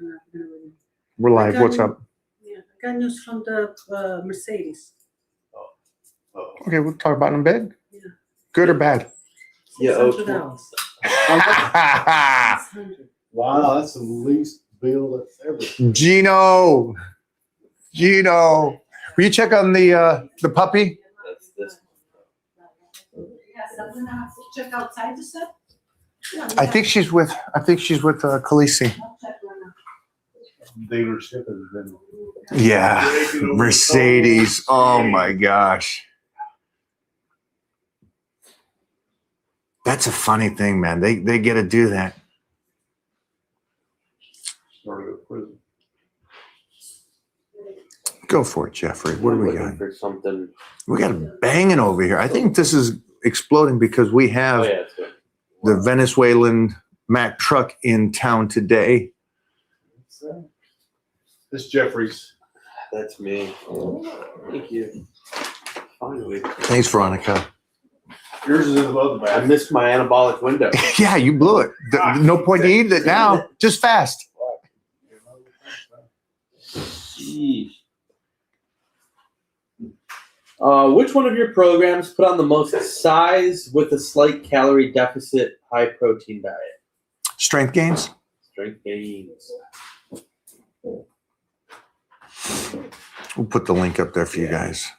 We're live. What's up? Yeah, I got news from the Mercedes. Oh. Okay, we'll talk about it in bed. Yeah. Good or bad? Yeah, $600. $600. Wow, that's the least bill that's ever. Gino. Will you check on the puppy? That's this. Yes, I'm gonna have to check outside the set. Yeah, I think she's with Khaleesi. I'll check right now. Dealership has been. Yeah, Mercedes. Oh my gosh. That's a funny thing, man. They get to do that. Started at prison. Go for it, Jeffrey. What do we Looking got? for something. We got a banging over here. I think this is exploding because we Oh have yeah, it's good. the Venezuelan Mack truck in town today. This Jeffries. That's me. Thank you. Finally. Thanks, Veronica. Yours is in the other I bag. missed my anabolic window. Yeah, you blew it. No point to eat it now. Just fast. Sheesh. Which one of your programs put on the most size with a slight calorie deficit, high protein diet? Strength gains. Strength gains. We'll put the link up there for you guys.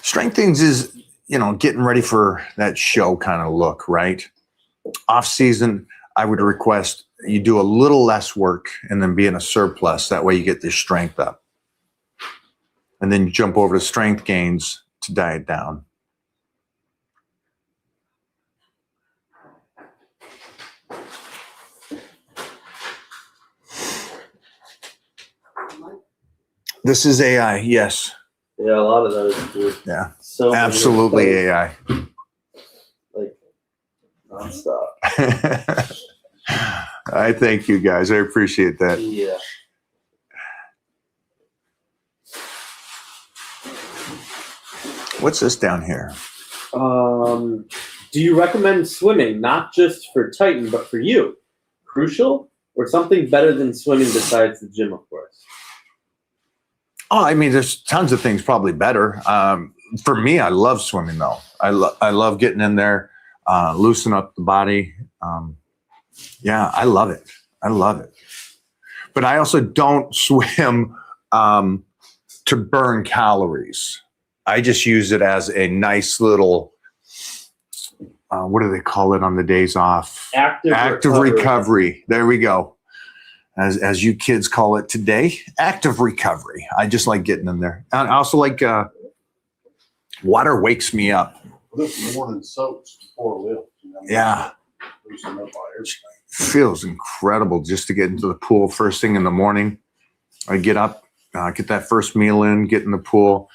Strength things is, getting ready for that show kind of look, right? Off season, I would request you do a little less work and then be in a surplus. That way you get the strength up. And then you jump over to strength gains to diet down. This is AI, yes. Yeah, a lot of those, dude. Yeah, So many absolutely of AI. those, like nonstop. I thank you guys. I appreciate that. Yeah. What's this down here? Do you recommend swimming not just for Titan but for you? Crucial or something better than swimming besides the gym, of course? Oh, I mean, there's tons of things probably better. For me, I love swimming though. I love getting in there, loosen up the body. Yeah, I love it. I love it. But I also don't swim to burn calories. I just use it as a nice little, what do they call it on the days off? Active recovery. There we go. As you kids call it today, active recovery. I just like getting in there. I also like water wakes me up. This morning soaps before lift. Yeah. Loosen up all everything. Feels incredible just to get into the pool first thing in the morning. I get up, get that first meal in, get in the pool.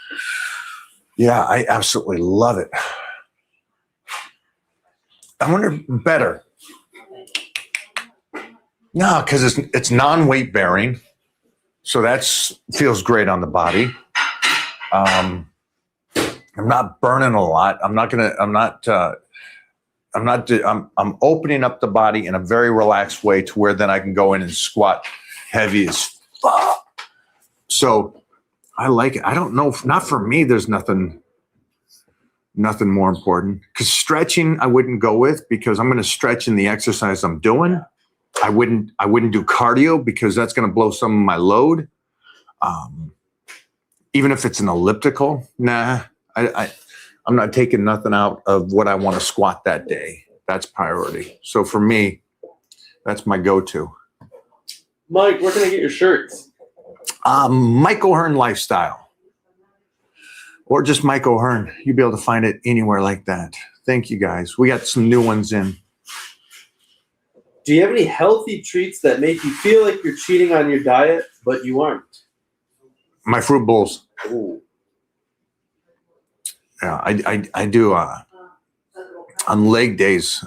Yeah, I absolutely love it. I wonder better. No, because it's non-weight bearing, so that's feels great on the body. I'm not burning a lot. I'm opening up the body in a very relaxed way to where then I can go in and squat heavy as fuck. So I like it. I don't know. Not for me. There's nothing more important. Because stretching, I wouldn't go with because I'm going to stretch in the exercise I'm doing. I wouldn't do cardio because that's going to blow some of my load. Even if it's an elliptical, nah. I'm not taking nothing out of what I want to squat that day. That's priority. So for me, that's my go-to. Mike, where can I get your shirts? Mike O'Hearn Lifestyle. Or just Mike O'Hearn. You'll be able to find it anywhere like that. Thank you, guys. We got some new ones in. Do you have any healthy treats that make you feel like you're cheating on your diet, but you aren't? My fruit bowls. Ooh. Yeah, I do on leg days.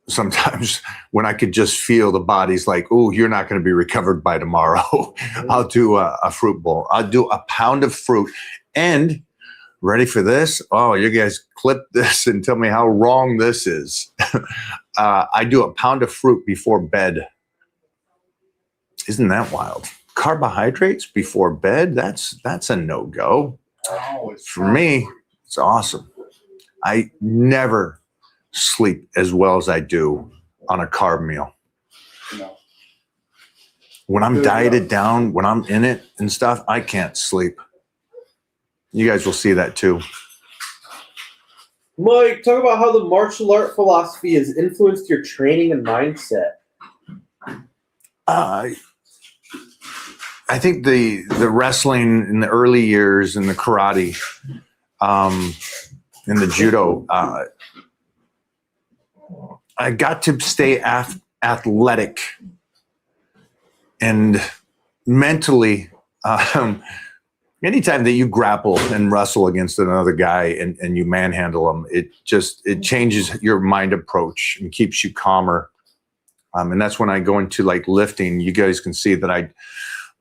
Sometimes when I could just feel the body's like, "Oh, you're not going to be recovered by tomorrow." I'll do a fruit bowl. I'll do a pound of fruit. And ready for this? Oh, you guys clip this and tell me how wrong this is. I do a pound of fruit before bed. Isn't that wild? Carbohydrates before bed? That's a no-go. For me, it's awesome. I never sleep as well as I do on a carb meal. No. When I'm dieted down, when I'm in it and stuff, I can't sleep. You guys will see that too. Mike, talk about how the martial art philosophy has influenced your training and mindset. I think the wrestling in the early years and the karate and the judo, I got to stay athletic and mentally. Anytime that you grapple and wrestle against another guy and you manhandle him, it changes your mind approach and keeps you calmer. And that's when I go into like lifting. You guys can see that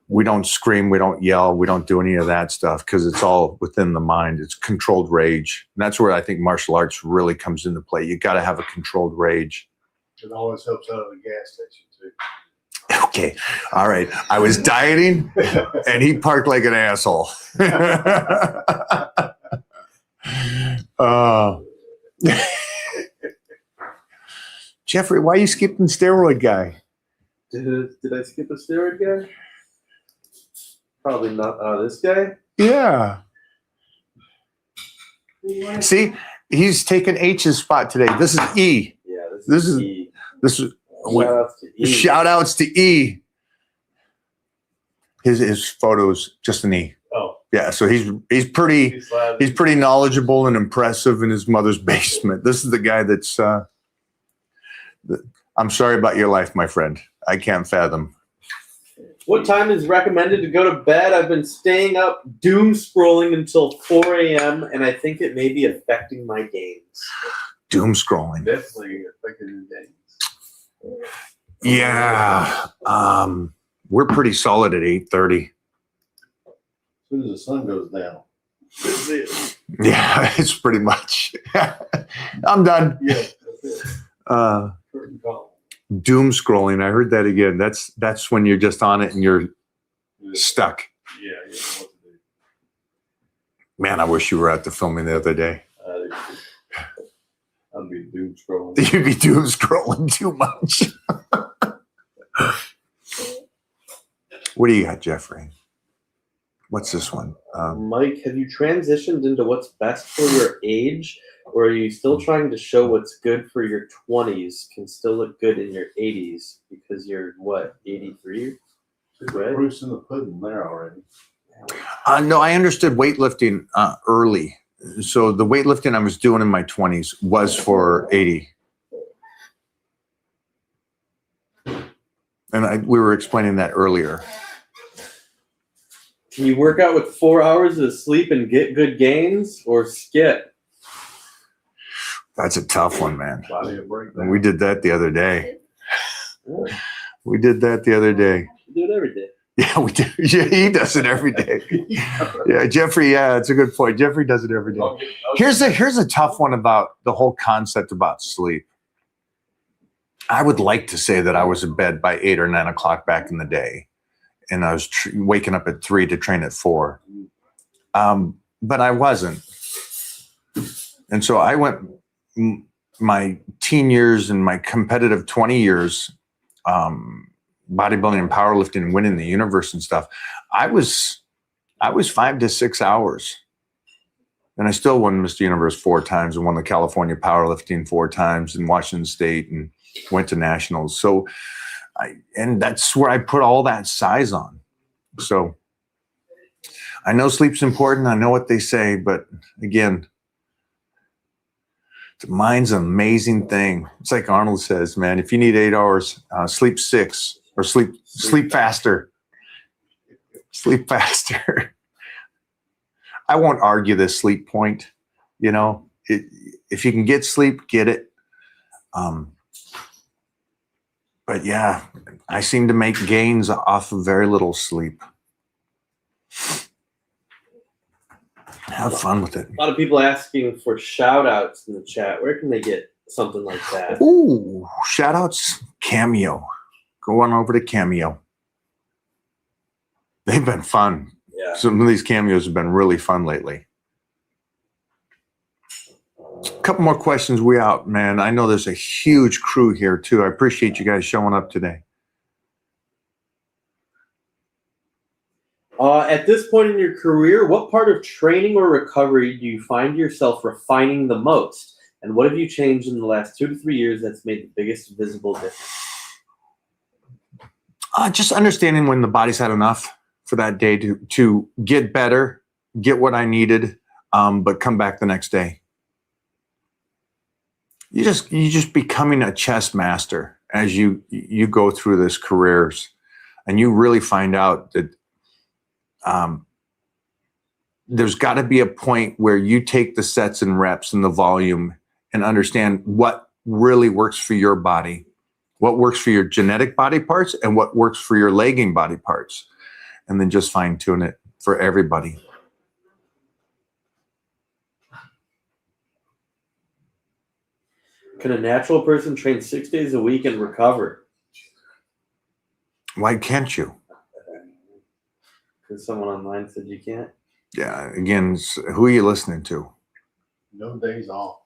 we don't scream, we don't yell, we don't do any of that stuff because it's all within the mind. It's controlled rage. And that's where I think martial arts really comes into play. You got to have a controlled rage. It always helps out at the gas station too. Okay. All right. I was dieting and he parked like an asshole. Jeffrey, why are you skipping steroid guy? Did I skip a steroid guy? Probably not. This guy? Yeah. See, he's taken H's spot today. This is E. Yeah, This is E. This is Shout-outs to E. shout outs to E. His photos just an E. Oh, Yeah, so he's pretty knowledgeable and impressive in his mother's basement. This is the guy that's I'm sorry about your life, my friend. I can't fathom. What time is recommended to go to bed? I've been staying up doom scrolling until 4 a.m. and I think it may be affecting my games. Doom scrolling. definitely affected his days. Yeah. We're pretty solid at 8:30. As soon as the sun goes down. That's it. Yeah, it's pretty much. I'm done. Yeah, that's it. Curtain call. Doom scrolling. I heard that again. That's when you're just on it and you're stuck. Yeah, you know what to do. Man, I wish you were at the filming the other day. I'd be doom scrolling. You'd be doom scrolling too much. What do you got, Jeffrey? What's this one? Mike, have you transitioned into what's best for your age, or are you still trying to show what's good for your 20s can still look good in your 80s because you're, what, 83? Right? Proof's in the pudding there already. No, I understood weightlifting early. So the weightlifting I was doing in my 20s was for 80. And we were explaining that earlier. Can you work out with 4 hours of sleep and get good gains, or skip? That's a tough one, man. Body of breakdown. And we did that the other day. Yeah, We did that the other day. we do it every day. Yeah, we do. Yeah, he does it every day. Yeah, Jeffrey. Yeah, it's a good point. Jeffrey does it every day. Here's a tough one about the whole concept about sleep. I would like to say that I was in bed by 8 or 9 o'clock back in the day, and I was waking up at 3 to train at 4. But I wasn't, and so I went my teen years and my competitive 20 years. Bodybuilding and powerlifting and winning the universe and stuff. I was 5 to 6 hours, and I still won Mr. Universe 4 times and won the California powerlifting 4 times in Washington State and went to nationals. So and that's where I put all that size on. So I know sleep's important. I know what they say, but again, the mind's an amazing thing. It's like Arnold says, man, if you need 8 hours, sleep 6. Or sleep faster. Sleep faster. I won't argue this sleep point. You know, if you can get sleep, get it. But yeah, I seem to make gains off of very little sleep. Have fun with it. A lot of people asking for shout outs in the chat. Where can they get something like that? Ooh, shout outs, Cameo. Go on over to Cameo. They've been fun. Yeah. Some of these cameos have been really fun lately. A couple more questions. We out, man. I know there's a huge crew here too. I appreciate you guys showing up today. At this point in your career, what part of training or recovery do you find yourself refining the most? And what have you changed in the last 2 to 3 years that's made the biggest visible difference? Just understanding when the body's had enough for that day to get better, get what I needed, but come back the next day. You just becoming a chess master as you go through this careers, and you really find out that there's got to be a point where you take the sets and reps and the volume and understand what really works for your body, what works for your genetic body parts, and what works for your legging body parts, and then just fine tune it for everybody. Can a natural person train 6 days a week and recover? Why can't you? Because someone online said you can't. Yeah, again, who are you listening to? No days off.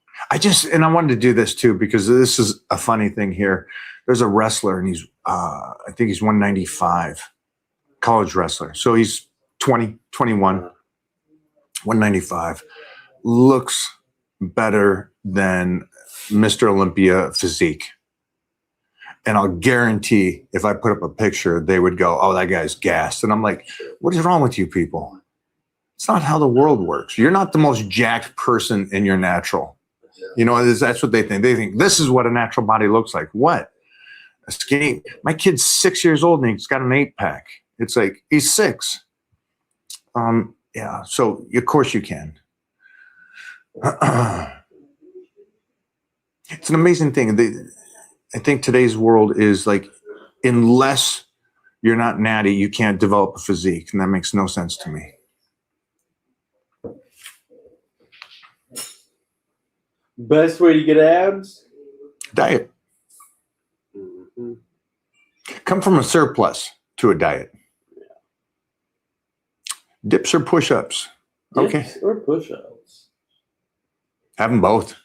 And I wanted to do this too, because this is a funny thing here. There's a wrestler, and he's, I think he's 195, college wrestler. So he's 20, 21, 195. Looks better than Mr. Olympia physique. And I'll guarantee if I put up a picture, they would go, oh, that guy's gassed. And I'm like, what is wrong with you people? It's not how the world works. You're not the most jacked person in your natural. You know, that's what they think. They think this is what a natural body looks like. What? A skinny. My kid's 6 years old and he's got an 8-pack. It's like, he's 6. Yeah, so of course you can. It's an amazing thing. I think today's world is like, unless you're not natty, you can't develop a physique. And that makes no sense to me. Best way to get abs? Diet. Mm-hmm. Come from a surplus to a diet. Dips or push-ups? Okay. Dips or push-ups? Have them both.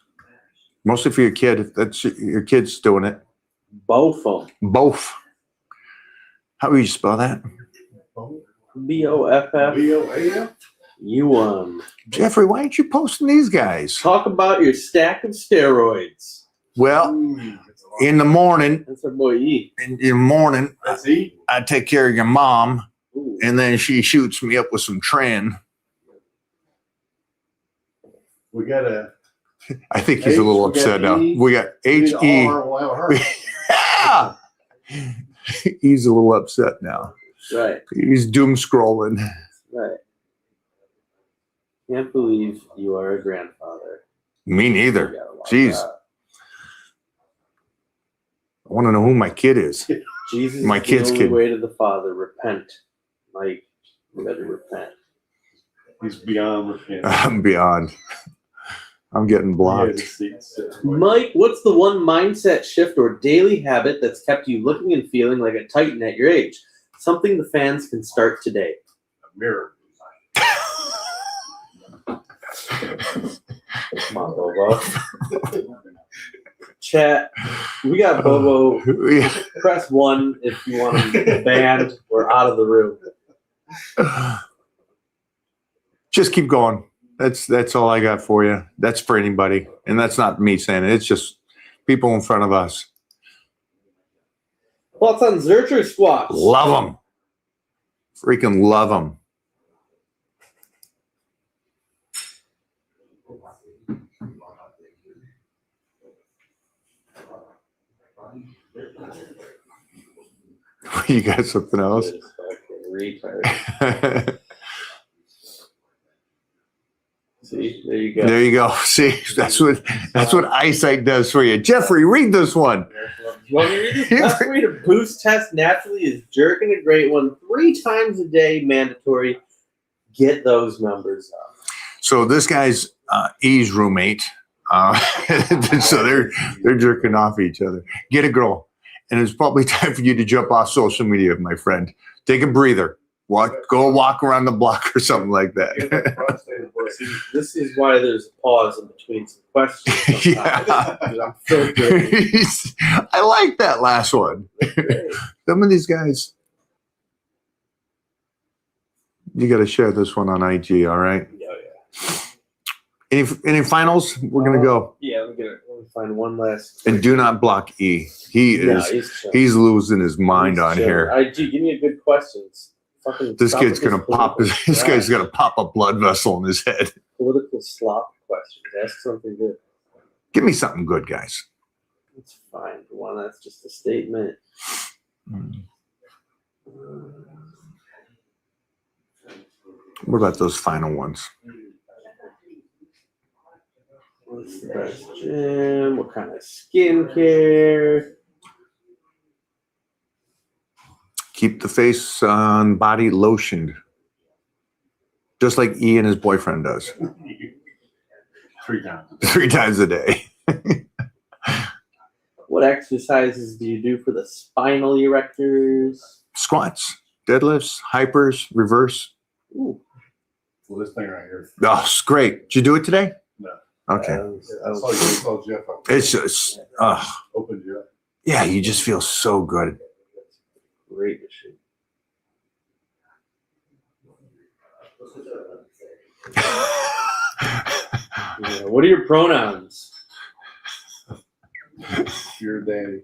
Mostly for your kid, if that's your kid's doing it. Both of them. Both. How would you spell that? BOFF. BOAF? You won. Jeffrey, why aren't you posting these guys? Talk about your stack of steroids. Well, That's a lot. in the morning, That's our boy E. in the morning, That's E. I take care of your mom, Ooh. and then she shoots me up with some Tren. We got a I think he's a little H, we got upset now. E, We got H-E. R, we'll have her. Yeah. He's a little upset now. Right. He's doom scrolling. Right. Can't believe you are a grandfather. Me You neither. gotta watch Jeez. that. I want to know who my kid is. Jesus My is kid's the only kid. way to the Father. Repent. Mike, you better repent. He's beyond repentance. I'm beyond. I'm getting blocked. Mike, what's the one mindset shift or daily habit that's kept you looking and feeling like a titan at your age? Something the fans can start today. A mirror. Come on, Bobo. Chat, we got Bobo. Yeah. Press 1 if you want him banned or out of the room. Just keep going. That's all I got for you. That's for anybody. And that's not me saying it. It's just people in front of us. Thoughts on Zercher squats? Love them. Freaking love them. You got something else? This fucking retard. See, there you go. There you go. See, that's what eyesight does for you. Jeffrey, read this one. You want me to read this? Best way to boost test naturally is jerking a great one 3 times a day, mandatory. Get those numbers up. So this guy's E's roommate. So they're jerking off each other. Get a girl. And it's probably time for you to jump off social media, my friend. Take a breather. Go walk around the block or something like that. See, this is why there's a pause in between some questions. Yeah. I'm filtering. I like that last one. Some of these guys. You got to share this one on IG, all right? Yeah. Any finals? We're gonna go. Yeah, let me find one last. And do not block E. He's chilling. losing his mind on chilling. here. IG, give me a good question. Fucking This stop kid's with gonna pop. political This crap. guy's gonna pop a blood vessel in his head. Political slop questions. Ask something good. Give me something good, guys. That's fine. The one that's just a statement. What about those final ones? What's the best gym? What kind of skincare? Keep the face on body lotioned, just like E and his boyfriend does. 3 times. 3 times a day. What exercises do you do for the spinal erectors? Squats, deadlifts, hypers, reverse. Ooh. Well, this thing right here. Oh, it's great. Did you do it today? No. Okay. I saw Jeff up. It's just, Opened you up. yeah, you just feel so good. Great machine. Yeah, what are your pronouns? Your daddy.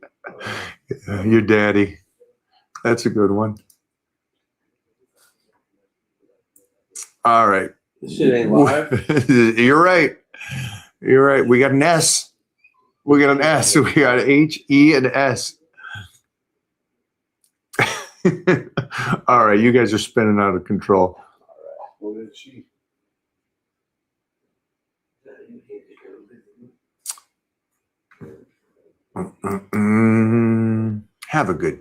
Your daddy. That's a good one. All right. This shit ain't live. You're right. You're right. We got an S. We got an S. We got H, E, and S. All right. You guys are spinning out of control. What did she? Have a good day.